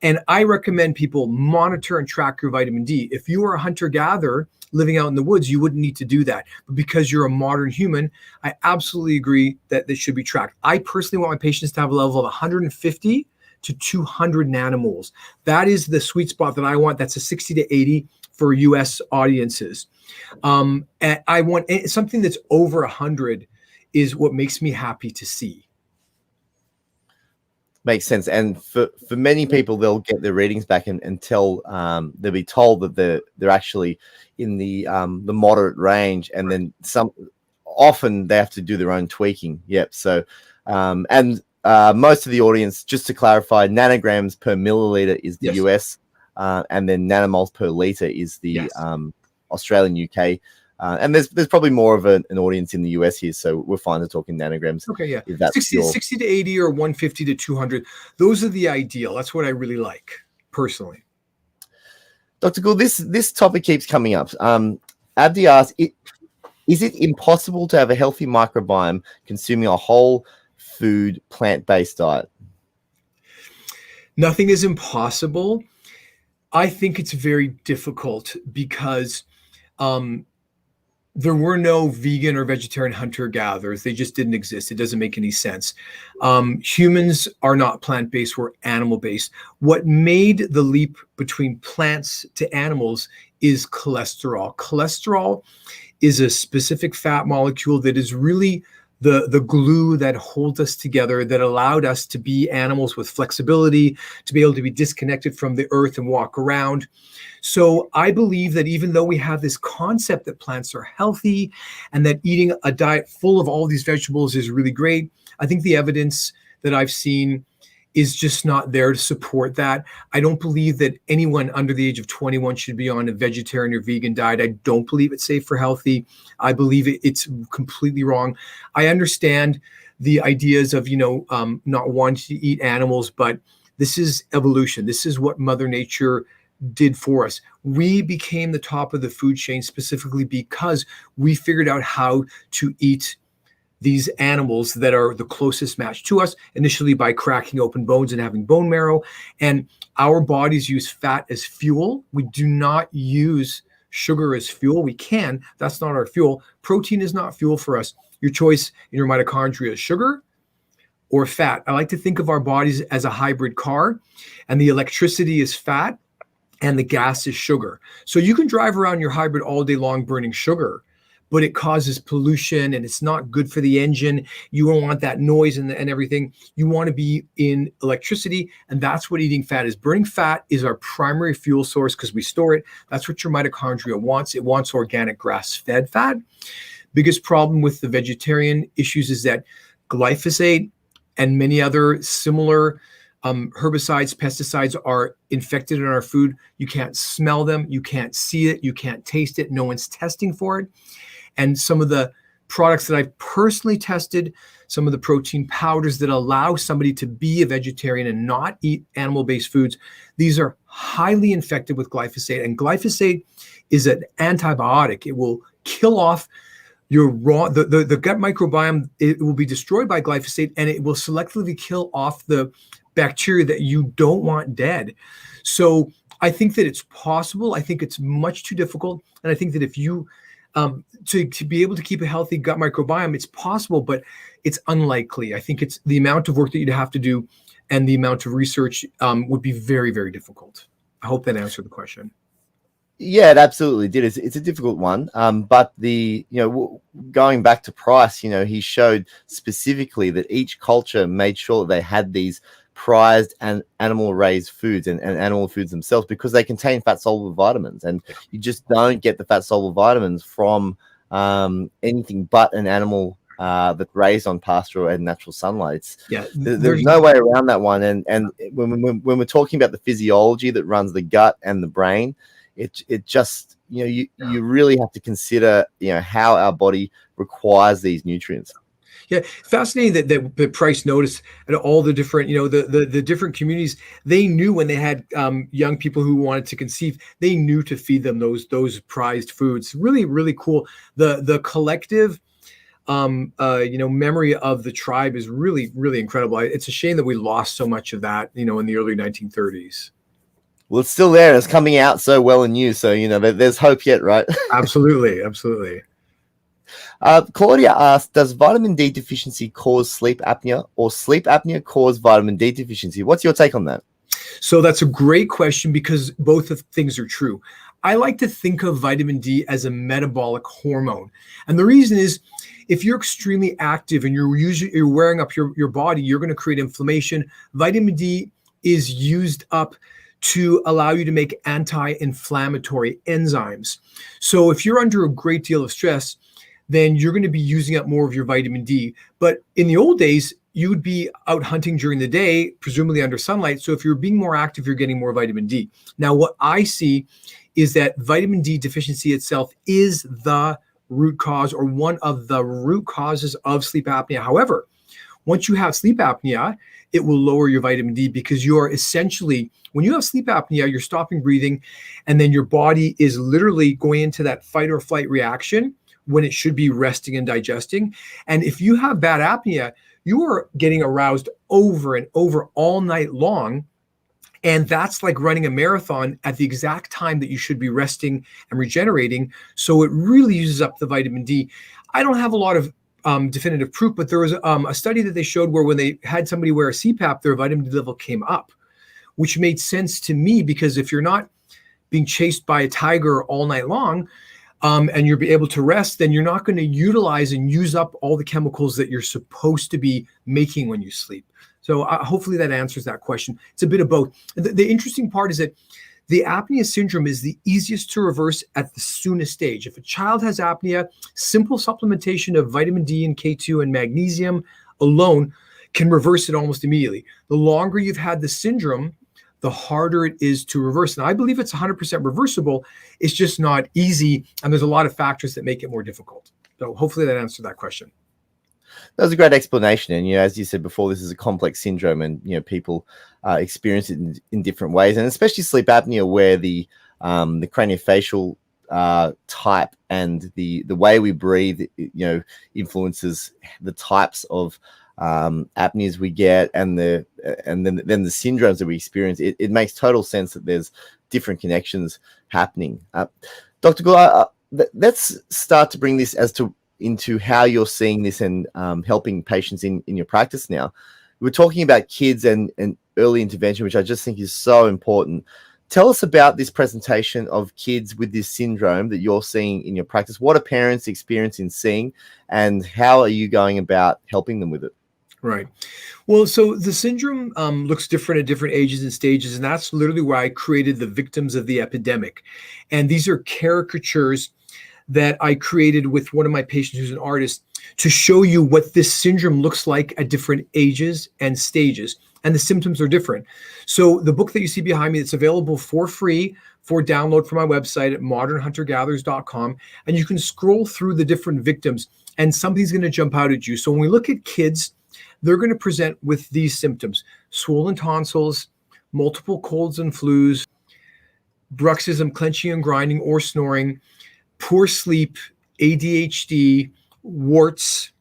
And I recommend people monitor and track your vitamin D. If you are a hunter-gatherer living out in the woods, you wouldn't need to do that. But because you're a modern human, I absolutely agree that they should be tracked. I personally want my patients to have a level of 150 to 200 nanomoles. That is the sweet spot that I want. That's a 60 to 80 for US audiences. And I want something that's over 100 is what makes me happy to see. Makes sense. And for many people, they'll get their readings back and tell they'll be told that they're actually in the moderate range, and then often they have to do their own tweaking. Yep. So most of the audience, just to clarify, nanograms per milliliter is the US, and then nanomoles per liter is the Australian, UK. And there's probably more of an audience in the US here, so we're fine to talk in nanograms. Okay, yeah. 60 to 80 or 150 to 200. Those are the ideal. That's what I really like, personally. Dr. Gould, this topic keeps coming up. Abdi asks, is it impossible to have a healthy microbiome consuming a whole food plant-based diet? Nothing is impossible. I think it's very difficult because there were no vegan or vegetarian hunter-gatherers. They just didn't exist. It doesn't make any sense. Humans are not plant-based, we're animal-based. What made the leap between plants to animals is cholesterol. Cholesterol is a specific fat molecule that is really the glue that holds us together, that allowed us to be animals with flexibility, to be able to be disconnected from the earth and walk around. So I believe that even though we have this concept that plants are healthy and that eating a diet full of all these vegetables is really great, I think the evidence that I've seen is just not there to support that. I don't believe that anyone under the age of 21 should be on a vegetarian or vegan diet. I don't believe it's safe or healthy. I believe it's completely wrong. I understand the ideas of, not wanting to eat animals, but this is evolution. This is what Mother Nature did for us. We became the top of the food chain specifically because we figured out how to eat these animals that are the closest match to us, initially by cracking open bones and having bone marrow. And our bodies use fat as fuel. We do not use sugar as fuel, we can. That's not our fuel. Protein is not fuel for us. Your choice in your mitochondria is sugar or fat. I like to think of our bodies as a hybrid car, and the electricity is fat and the gas is sugar. So you can drive around your hybrid all day long burning sugar, but it causes pollution and it's not good for the engine. You don't want that noise and everything. You want to be in electricity, and that's what eating fat is. Burning fat is our primary fuel source because we store it. That's what your mitochondria wants. It wants organic grass-fed fat. Biggest problem with the vegetarian issues is that glyphosate and many other similar herbicides, pesticides are infected in our food. You can't smell them. You can't see it. You can't taste it. No one's testing for it. And some of the products that I've personally tested, some of the protein powders that allow somebody to be a vegetarian and not eat animal-based foods, these are highly infected with glyphosate. And glyphosate is an antibiotic. It will kill off your the gut microbiome. It will be destroyed by glyphosate, and it will selectively kill off the bacteria that you don't want dead. So I think that it's possible. I think it's much too difficult. And I think that if you, to be able to keep a healthy gut microbiome, it's possible, but it's unlikely. I think it's the amount of work that you'd have to do and the amount of research would be very, very difficult. I hope that answered the question. Yeah, it absolutely did. It's a difficult one. But going back to Price, he showed specifically that each culture made sure that they had these prized and animal raised foods and animal foods themselves because they contain fat soluble vitamins, and you just don't get the fat soluble vitamins from anything but an animal that's raised on pastoral and natural sunlight. There's no way around that one. And when we're talking about the physiology that runs the gut and the brain, it just you really have to consider how our body requires these nutrients. Yeah, fascinating that Price noticed and all the different, the different communities. They knew when they had young people who wanted to conceive, they knew to feed them those prized foods. Really, really cool. The collective, memory of the tribe is really, really incredible. It's a shame that we lost so much of that, in the early 1930s. Well, it's still there. And it's coming out so well in you. So, there's hope yet, right? Absolutely. Absolutely. Claudia asked, does vitamin D deficiency cause sleep apnea, or sleep apnea cause vitamin D deficiency? What's your take on that? So that's a great question because both of things are true. I like to think of vitamin D as a metabolic hormone. And the reason is if you're extremely active and you're wearing up your body, you're going to create inflammation. Vitamin D is used up to allow you to make anti-inflammatory enzymes. So if you're under a great deal of stress, then you're going to be using up more of your vitamin D. But in the old days, you would be out hunting during the day, presumably under sunlight. So if you're being more active, you're getting more vitamin D. Now, what I see is that vitamin D deficiency itself is the root cause or one of the root causes of sleep apnea. However, once you have sleep apnea, it will lower your vitamin D because you're essentially, when you have sleep apnea, you're stopping breathing, and then your body is literally going into that fight or flight reaction when it should be resting and digesting. And if you have bad apnea, you are getting aroused over and over all night long. And that's like running a marathon at the exact time that you should be resting and regenerating. So it really uses up the vitamin D. I don't have a lot of definitive proof, but there was a study that they showed where when they had somebody wear a CPAP, their vitamin D level came up, which made sense to me because if you're not being chased by a tiger all night long, and you're able to rest, then you're not going to utilize and use up all the chemicals that you're supposed to be making when you sleep. So hopefully that answers that question. It's a bit of both. The interesting part is that the apnea syndrome is the easiest to reverse at the soonest stage. If a child has apnea, simple supplementation of vitamin D and K2 and magnesium alone can reverse it almost immediately. The longer you've had the syndrome, the harder it is to reverse. And I believe it's 100% reversible. It's just not easy. And there's a lot of factors that make it more difficult. So hopefully that answered that question. That was a great explanation. And, as you said before, this is a complex syndrome and, people experience it in different ways. And especially sleep apnea, where the craniofacial type and the way we breathe, influences the types of apneas we get and then the syndromes that we experience. It makes total sense that there's different connections happening. Dr. Gould, let's start to bring this into how you're seeing this and helping patients in your practice now. We're talking about kids and early intervention, which I just think is so important. Tell us about this presentation of kids with this syndrome that you're seeing in your practice. What are parents experiencing seeing, and how are you going about helping them with it? Right. Well, so the syndrome looks different at different ages and stages, and that's literally why I created the victims of the epidemic. And these are caricatures that I created with one of my patients who's an artist to show you what this syndrome looks like at different ages and stages. And the symptoms are different. So the book that you see behind me, it's available for free for download from my website at modernhuntergatherers.com. And you can scroll through the different victims, and something's going to jump out at you. So when we look at kids, they're going to present with these symptoms: swollen tonsils, multiple colds and flus, bruxism, clenching and grinding or snoring, poor sleep, ADHD, warts,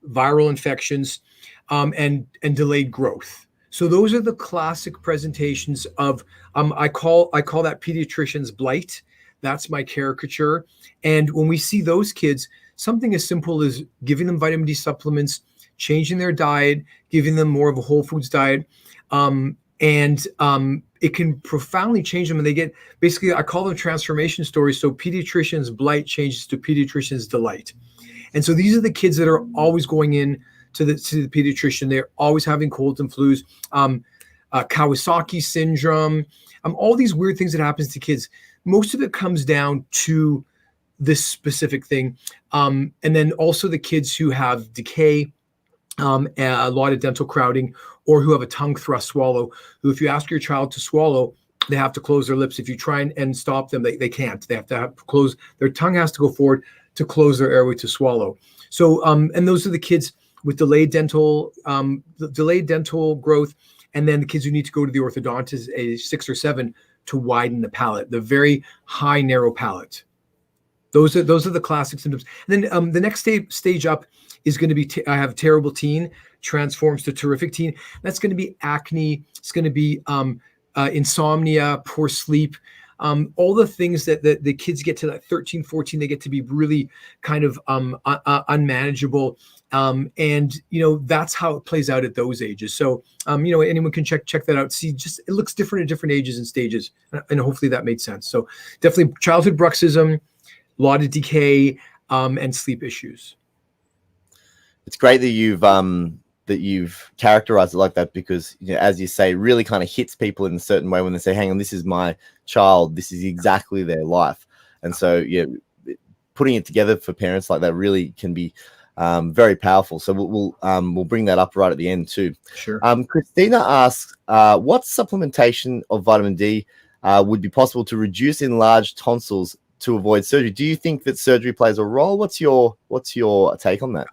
viral infections, and delayed growth. So those are the classic presentations of, I call that pediatrician's blight. That's my caricature. And when we see those kids, something as simple as giving them vitamin D supplements, changing their diet, giving them more of a whole foods diet, it can profoundly change them. And they get, basically, I call them transformation stories. So pediatrician's blight changes to pediatrician's delight. And so these are the kids that are always going in to the pediatrician. They're always having colds and flus, Kawasaki syndrome, all these weird things that happens to kids. Most of it comes down to this specific thing. And then also the kids who have decay, a lot of dental crowding, or who have a tongue thrust swallow, who, if you ask your child to swallow, they have to close their lips. If you try and stop them, they can't. They have to close, their tongue has to go forward to close their airway to swallow. So, and those are the kids with delayed dental growth, and then the kids who need to go to the orthodontist at age 6 or 7 to widen the palate, the very high narrow palate. Those are the classic symptoms. And then the next stage up is going to be, I have terrible teen, transforms to terrific teen. That's going to be acne. It's going to be insomnia, poor sleep, all the things that the kids get to that 13, 14, they get to be really kind of unmanageable. And, that's how it plays out at those ages. So, anyone can check that out. See, just, it looks different at different ages and stages. And hopefully that made sense. So definitely childhood bruxism, a lot of decay, and sleep issues. It's great that you've characterized it like that, because, as you say, it really kind of hits people in a certain way when they say, hang on, this is my child, this is exactly their life. And so, putting it together for parents like that really can be very powerful. So we'll bring that up right at the end too. Sure. Christina asks, what supplementation of vitamin D would be possible to reduce enlarged tonsils to avoid surgery? Do you think that surgery plays a role? What's your take on that?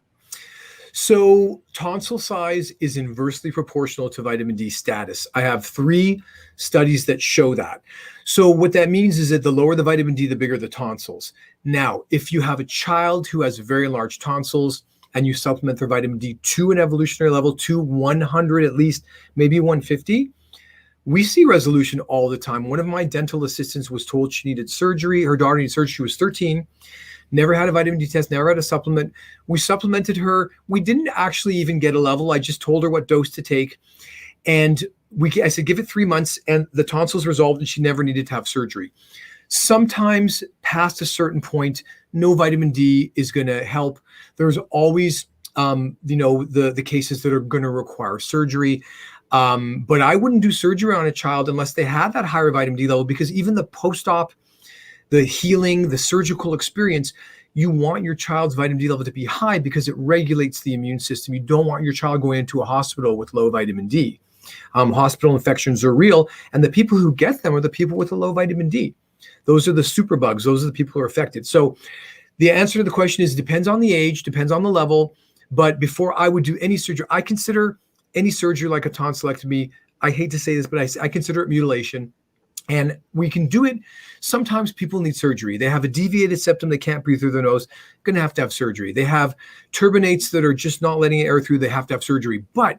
So tonsil size is inversely proportional to vitamin D status. I have 3 studies that show that. So what that means is that the lower the vitamin D, the bigger the tonsils. Now, if you have a child who has very large tonsils and you supplement their vitamin D to an evolutionary level, to 100 at least, maybe 150, we see resolution all the time. One of my dental assistants was told she needed surgery. Her daughter needed surgery. She was 13. Never had a vitamin D test, never had a supplement. We supplemented her. We didn't actually even get a level. I just told her what dose to take. And I said, give it 3 months, and the tonsils resolved and she never needed to have surgery. Sometimes past a certain point, no vitamin D is going to help. There's always, the cases that are going to require surgery. But I wouldn't do surgery on a child unless they had that higher vitamin D level, because even the post-op, the healing, the surgical experience, you want your child's vitamin D level to be high because it regulates the immune system. You don't want your child going into a hospital with low vitamin D. Hospital infections are real, and the people who get them are the people with a low vitamin D. Those are the superbugs. Those are the people who are affected. So the answer to the question is, depends on the age, depends on the level. But before I would do any surgery, I consider any surgery like a tonsillectomy, I hate to say this, but I consider it mutilation. And we can do it. Sometimes people need surgery. They have a deviated septum. They can't breathe through their nose. Going to have surgery. They have turbinates that are just not letting air through. They have to have surgery. But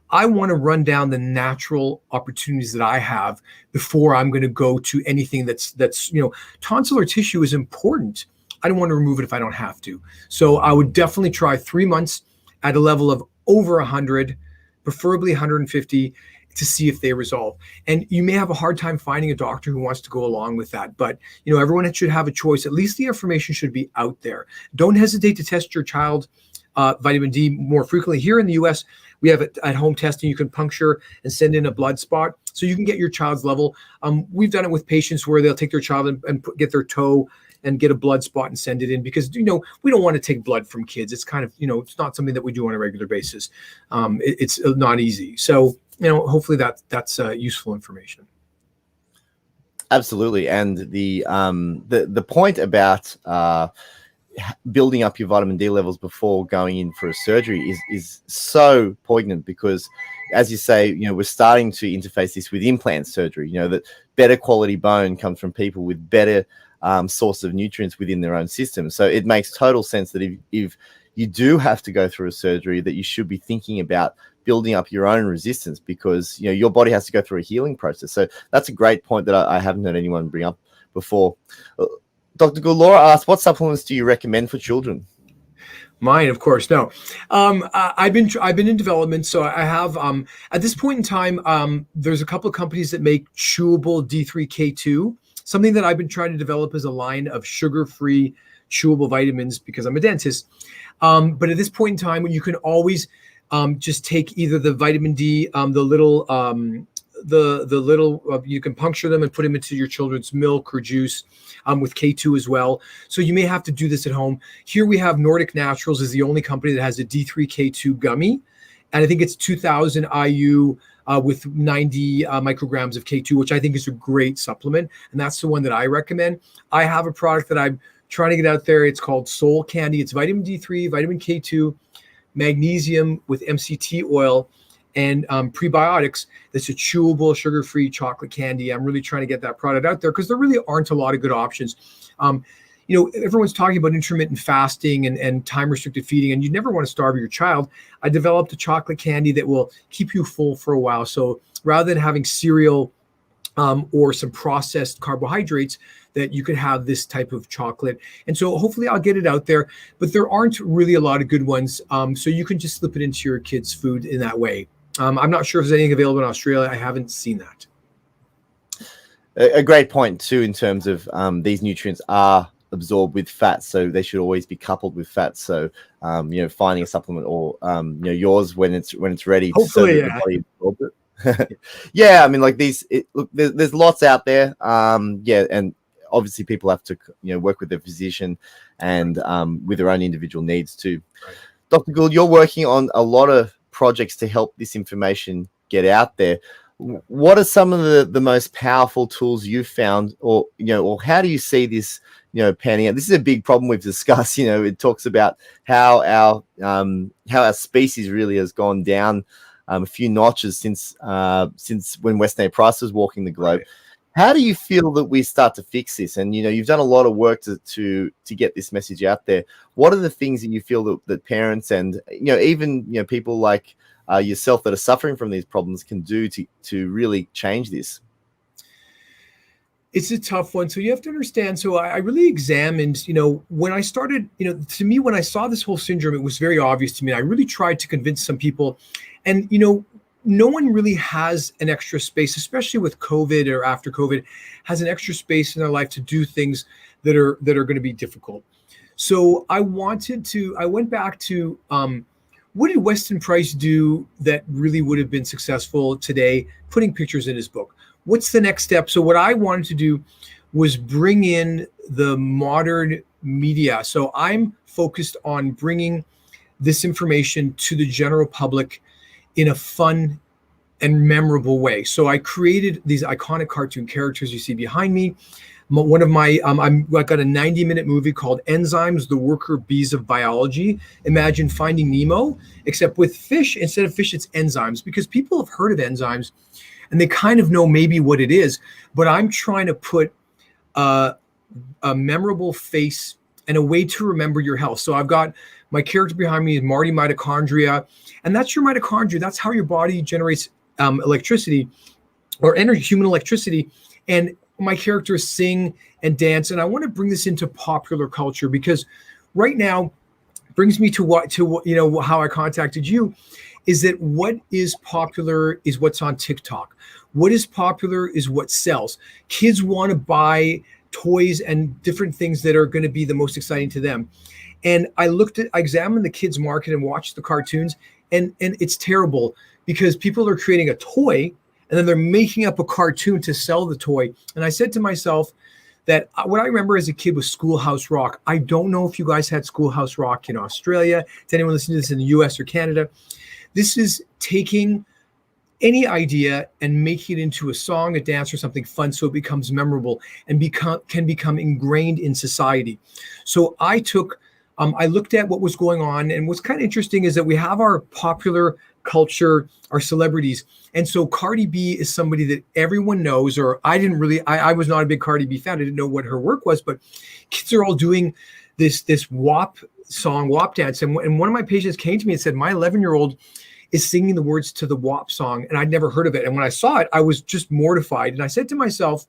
I want to run down the natural opportunities that I have before I'm going to go to anything that's tonsillar tissue is important. I don't want to remove it if I don't have to. So I would definitely try 3 months at a level of over 100, preferably 150, to see if they resolve. And you may have a hard time finding a doctor who wants to go along with that, but everyone should have a choice. At least the information should be out there. Don't hesitate to test your child vitamin D more frequently. Here in the US, we have at-home testing. You can puncture and send in a blood spot so you can get your child's level. We've done it with patients where they'll take their child and get their toe and get a blood spot and send it in, because we don't want to take blood from kids. It's kind of it's not something that we do on a regular basis. It's not easy. So hopefully that's useful information. Absolutely. And the point about building up your vitamin D levels before going in for a surgery is so poignant, because as you say, we're starting to interface this with implant surgery. That better quality bone comes from people with better source of nutrients within their own system. So it makes total sense that if you do have to go through a surgery, that you should be thinking about building up your own resistance, because your body has to go through a healing process. So that's a great point that I haven't heard anyone bring up before. Dr. Gould, Laura asked, what supplements do you recommend for children? Mine, of course. No, I've been in development, so I have. At this point in time, there's a couple of companies that make chewable D3K2. Something that I've been trying to develop is a line of sugar-free chewable vitamins, because I'm a dentist. But at this point in time, you can always just take either the vitamin D, the little you can puncture them and put them into your children's milk or juice, with K2 as well. So you may have to do this at home. Here we have Nordic Naturals is the only company that has a D3K2 gummy, and I think it's 2000 IU with 90 micrograms of K2, which I think is a great supplement, and that's the one that I recommend. I have a product that I'm trying to get out there. It's called Soul Candy. It's vitamin D3, vitamin K2, magnesium with MCT oil, and prebiotics. That's a chewable, sugar-free chocolate candy. I'm really trying to get that product out there because there really aren't a lot of good options. Everyone's talking about intermittent fasting and time-restricted feeding, and you never want to starve your child. I developed a chocolate candy that will keep you full for a while. So rather than having cereal or some processed carbohydrates, that you could have this type of chocolate. And so hopefully I'll get it out there, but there aren't really a lot of good ones. So you can just slip it into your kids' food in that way. I'm not sure if there's anything available in Australia. I haven't seen that. A great point too, in terms of these nutrients are absorbed with fat, so they should always be coupled with fat. So finding a supplement or yours when it's ready, hopefully, so that the body absorbs it. Yeah, I mean, like there's lots out there. And obviously people have to work with their physician and with their own individual needs too. Right. Dr. Gould, you're working on a lot of projects to help this information get out there. What are some of the most powerful tools you've found, or how do you see this panning out? This is a big problem we've discussed. It talks about how our species really has gone down a few notches since when Weston A. Price was walking the globe. Right. How do you feel that we start to fix this? And you've done a lot of work to get this message out there. What are the things that you feel that parents and even people like yourself that are suffering from these problems can do to really change this? It's a tough one. So you have to understand. So I really examined, when I started, to me, when I saw this whole syndrome, it was very obvious to me. I really tried to convince some people, and no one really has an extra space, especially with COVID or after COVID, has an extra space in their life to do things that are going to be difficult. So I went back to what did Weston Price do that really would have been successful today, putting pictures in his book. What's the next step? So what I wanted to do was bring in the modern media. So I'm focused on bringing this information to the general public in a fun and memorable way. So I created these iconic cartoon characters you see behind me. One of my, I got a 90-minute movie called Enzymes, the Worker Bees of Biology. Imagine Finding Nemo, except with fish. Instead of fish, it's enzymes, because people have heard of enzymes and they kind of know maybe what it is, but I'm trying to put a memorable face and a way to remember your health. So I've got my character behind me is Marty Mitochondria, and that's your mitochondria. That's how your body generates electricity or energy, human electricity. And my characters sing and dance. And I want to bring this into popular culture because right now brings me to what how I contacted you is that what is popular is what's on TikTok. What is popular is what sells. Kids want to buy toys and different things that are going to be the most exciting to them. And I examined the kids market and watched the cartoons, and it's terrible because people are creating a toy and then they're making up a cartoon to sell the toy. And I said to myself that what I remember as a kid was Schoolhouse Rock. I don't know if you guys had Schoolhouse Rock in Australia, to anyone listening to this in the US or Canada. This is taking any idea and making it into a song, a dance, or something fun so it becomes memorable and can become ingrained in society. So I looked at what was going on, and what's kind of interesting is that we have our popular culture, our celebrities. And so Cardi B is somebody that everyone knows, or I was not a big Cardi B fan. I didn't know what her work was, but kids are all doing this WAP song, WAP dance. And one of my patients came to me and said, my 11-year-old is singing the words to the WAP song, and I'd never heard of it. And when I saw it, I was just mortified. And I said to myself,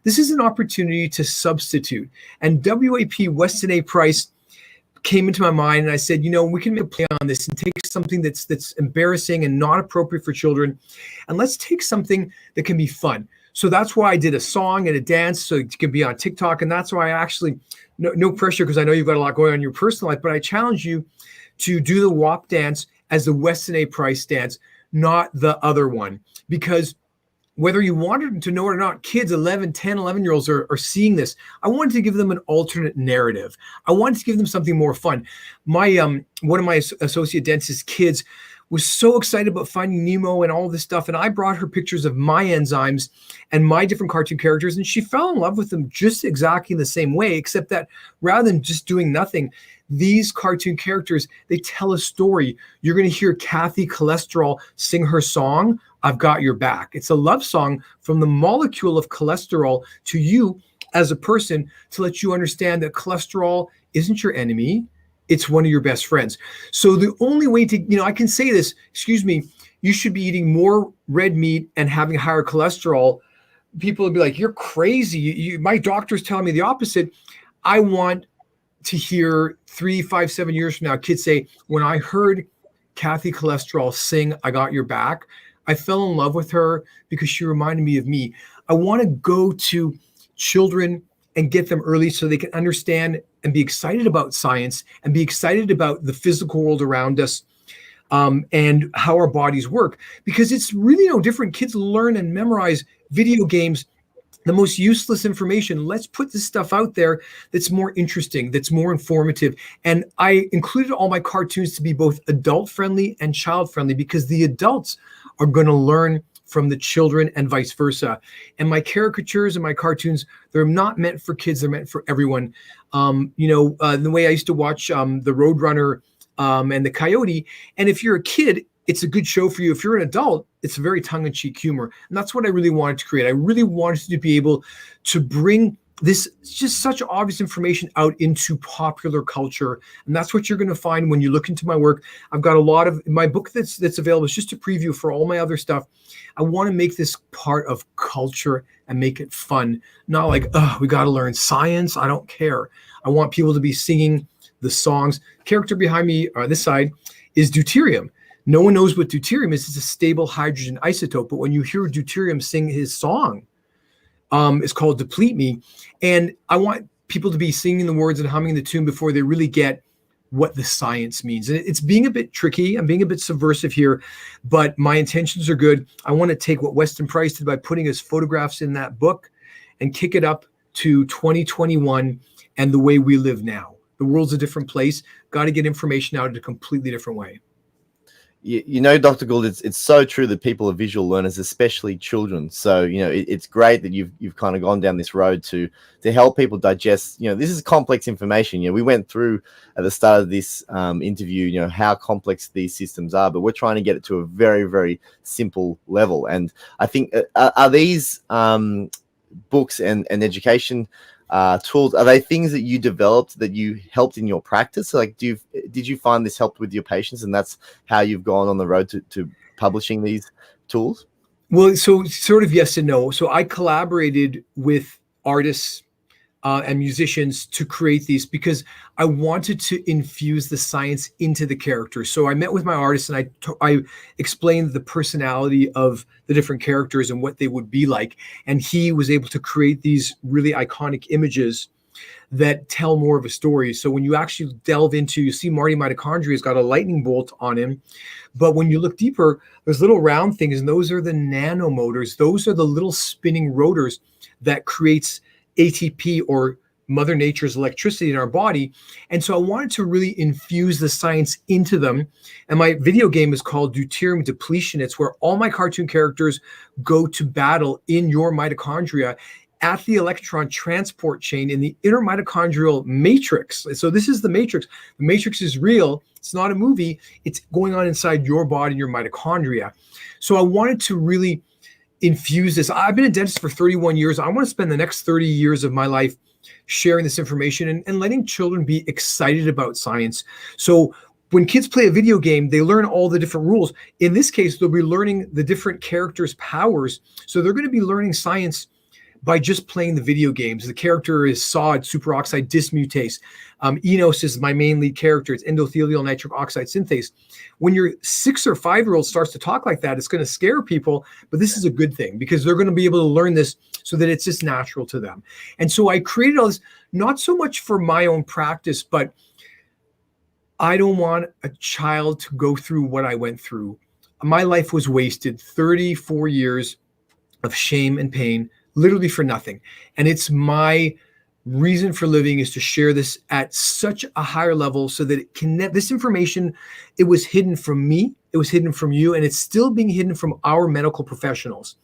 this is an opportunity to substitute. And WAP, Weston A. Price, came into my mind, and I said, we can make a play on this and take something that's embarrassing and not appropriate for children, and let's take something that can be fun. So that's why I did a song and a dance so it can be on TikTok, and that's why I actually, no pressure because I know you've got a lot going on in your personal life, but I challenge you to do the WAP dance as the Weston A. Price dance, not the other one, because whether you wanted to know it or not, kids 11-year-olds are seeing this. I wanted to give them an alternate narrative. I wanted to give them something more fun. My one of my associate dentist kids was so excited about Finding Nemo and all this stuff, and I brought her pictures of my enzymes and my different cartoon characters, and she fell in love with them just exactly the same way, except that rather than just doing nothing, these cartoon characters, they tell a story. You're going to hear Kathy Cholesterol sing her song, I've Got Your Back. It's a love song from the molecule of cholesterol to you as a person to let you understand that cholesterol isn't your enemy. It's one of your best friends. So the only way to, I can say this, you should be eating more red meat and having higher cholesterol. People will be like, you're crazy. My doctor's telling me the opposite. I want to hear 3, 5, 7 years from now, kids say, when I heard Kathy Cholesterol sing I Got Your Back, I fell in love with her because she reminded me of me. I want to go to children and get them early so they can understand and be excited about science and be excited about the physical world around us and how our bodies work. Because it's really no different. Kids learn and memorize video games, the most useless information. Let's put this stuff out there that's more interesting, that's more informative. And I included all my cartoons to be both adult friendly and child friendly because the adults are going to learn from the children and vice versa. And my caricatures and my cartoons, they're not meant for kids, they're meant for everyone. The way I used to watch the Roadrunner and the Coyote, and if you're a kid, it's a good show for you. If you're an adult, it's a very tongue-in-cheek humor. And that's what I really wanted to create. I really wanted to be able to bring this just such obvious information out into popular culture. And that's what you're going to find when you look into my work. I've got a lot of my book that's available. It's just a preview for all my other stuff. I want to make this part of culture and make it fun. Not like, we got to learn science. I don't care. I want people to be singing the songs. Character behind me on this side is deuterium. No one knows what deuterium is. It's a stable hydrogen isotope. But when you hear deuterium sing his song, it's called Deplete Me. And I want people to be singing the words and humming the tune before they really get what the science means. And it's being a bit tricky. I'm being a bit subversive here, but my intentions are good. I want to take what Weston Price did by putting his photographs in that book and kick it up to 2021 and the way we live now. The world's a different place. Got to get information out in a completely different way. Dr. Gould, it's so true that people are visual learners, especially children. So, it's great that you've kind of gone down this road to help people digest. This is complex information. We went through at the start of this interview, how complex these systems are, but we're trying to get it to a very, very simple level. And I think, are these books and education tools, are they things that you developed that you helped in your practice? Like, did you find this helped with your patients, and that's how you've gone on the road to publishing these tools? Well, so sort of yes and no. So I collaborated with artists and musicians to create these because I wanted to infuse the science into the characters. So I met with my artists and I explained the personality of the different characters and what they would be like. And he was able to create these really iconic images that tell more of a story. So when you actually delve into, you see Marty Mitochondria's got a lightning bolt on him. But when you look deeper, there's little round things, and those are the nanomotors. Those are the little spinning rotors that creates ATP, or Mother Nature's electricity in our body. And so I wanted to really infuse the science into them. And my video game is called Deuterium Depletion. It's where all my cartoon characters go to battle in your mitochondria at the electron transport chain in the inner mitochondrial matrix. So this is the matrix. The matrix is real. It's not a movie. It's going on inside your body, your mitochondria. So I wanted to really infuse this. I've been a dentist for 31 years. I want to spend the next 30 years of my life sharing this information and letting children be excited about science. So when kids play a video game, they learn all the different rules. In this case, they'll be learning the different characters' powers. So they're going to be learning science by just playing the video games. The character is SOD, superoxide dismutase. Enos is my main lead character. It's endothelial nitric oxide synthase. When your 6 or 5-year-old starts to talk like that, it's going to scare people, but this is a good thing because they're going to be able to learn this so that it's just natural to them. And so I created all this, not so much for my own practice, but I don't want a child to go through what I went through. My life was wasted, 34 years of shame and pain, literally for nothing. And it's my reason for living is to share this at such a higher level so that it can, this information, it was hidden from me, it was hidden from you, and it's still being hidden from our medical professionals.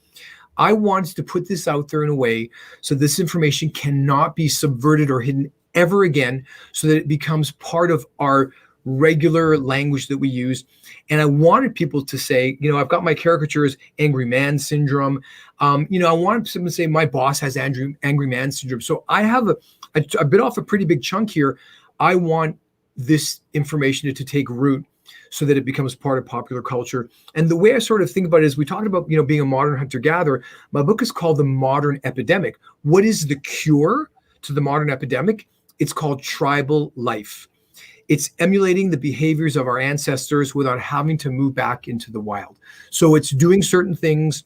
I wanted to put this out there in a way so this information cannot be subverted or hidden ever again, so that it becomes part of our regular language that we use. And I wanted people to say, I've got my caricatures, angry man syndrome. I wanted someone to say my boss has angry man syndrome. So I have a bit off a pretty big chunk here. I want this information to take root so that it becomes part of popular culture. And the way I sort of think about it is, we talked about, being a modern hunter-gatherer. My book is called The Modern Epidemic. What is the cure to the modern epidemic? It's called tribal life. It's emulating the behaviors of our ancestors without having to move back into the wild. So it's doing certain things.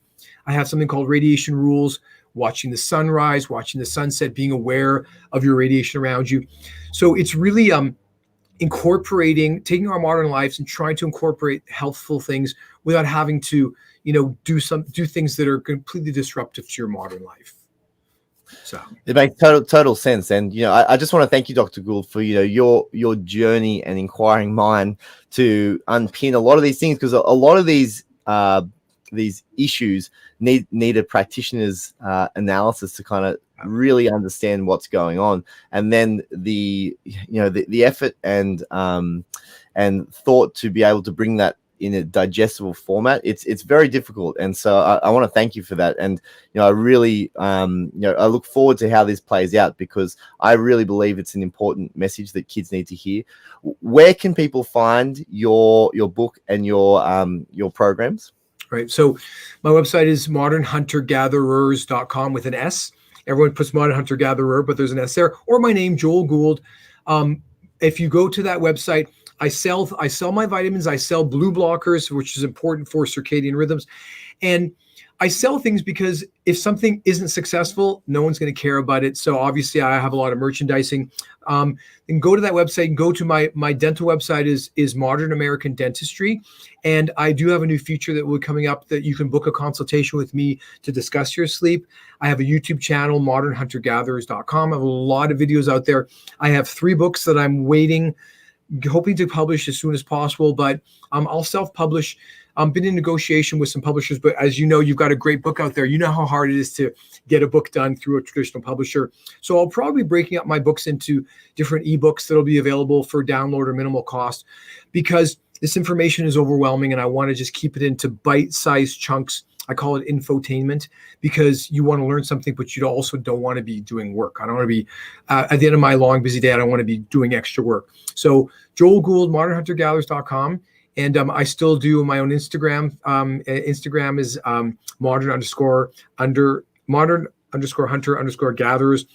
I have something called radiation rules, watching the sunrise, watching the sunset, being aware of your radiation around you. So it's really taking our modern lives and trying to incorporate healthful things without having to, do things that are completely disruptive to your modern life. So it makes total sense. And I just want to thank you, Dr. Gould, for your journey and inquiring mind to unpin a lot of these things, because a lot of these issues need a practitioner's analysis to kind of really understand what's going on, and then the effort and thought to be able to bring that in a digestible format. It's very difficult, and so I want to thank you for that. And I really I look forward to how this plays out, because I really believe it's an important message that kids need to hear. Where can people find your book and your programs? Right. So my website is modernhuntergatherers.com with an S. Everyone puts Modern Hunter Gatherer, but there's an S there. Or my name, Joel Gould. If you go to that website, I sell my vitamins. I sell blue blockers, which is important for circadian rhythms. And I sell things because if something isn't successful, no one's going to care about it. So obviously I have a lot of merchandising. And go to that website and go to my dental website is Modern American Dentistry. And I do have a new feature that will be coming up that you can book a consultation with me to discuss your sleep. I have a YouTube channel, modernhuntergatherers.com. I have a lot of videos out there. I have 3 books that I'm hoping to publish as soon as possible, but I'll self-publish. I've been in negotiation with some publishers, but as you know, you've got a great book out there. You know how hard it is to get a book done through a traditional publisher. So I'll probably be breaking up my books into different ebooks that'll be available for download or minimal cost, because this information is overwhelming and I want to just keep it into bite-sized chunks I call it infotainment, because you want to learn something, but you also don't want to be doing work. I don't want to be, at the end of my long, busy day, I don't want to be doing extra work. So Joel Gould, modernhuntergatherers.com. And I still do my own Instagram. Instagram is modern_hunter_gatherers.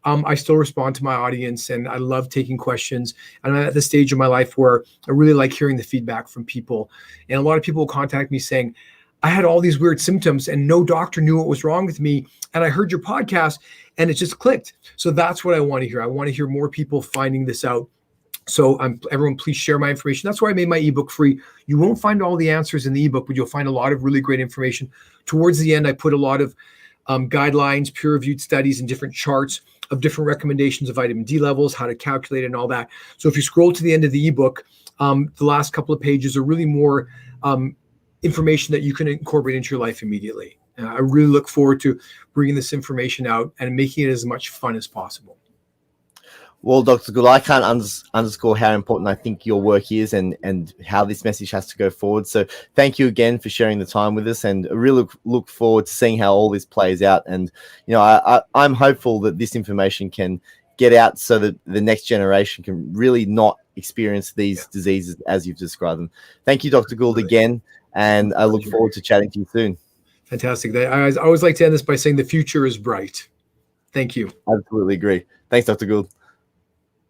I still respond to my audience, and I love taking questions. And I'm at the stage of my life where I really like hearing the feedback from people. And a lot of people will contact me saying, I had all these weird symptoms and no doctor knew what was wrong with me. And I heard your podcast and it just clicked. So that's what I want to hear. I want to hear more people finding this out. So everyone, please share my information. That's why I made my ebook free. You won't find all the answers in the ebook, but you'll find a lot of really great information. Towards the end, I put a lot of guidelines, peer-reviewed studies, and different charts of different recommendations of vitamin D levels, how to calculate it, and all that. So if you scroll to the end of the ebook, the last couple of pages are really more information that you can incorporate into your life immediately. I really look forward to bringing this information out and making it as much fun as possible. Well, Dr. Gould, I can't underscore how important I think your work is and how this message has to go forward. So thank you again for sharing the time with us, and I really look forward to seeing how all this plays out. And, you know, I'm hopeful that this information can get out so that the next generation can really not experience these diseases as you've described them. Thank you, Dr. Gould, again, and I look forward to chatting to you soon. Fantastic. I always like to end this by saying the future is bright. Thank you. Absolutely agree. Thanks, Dr. Gould.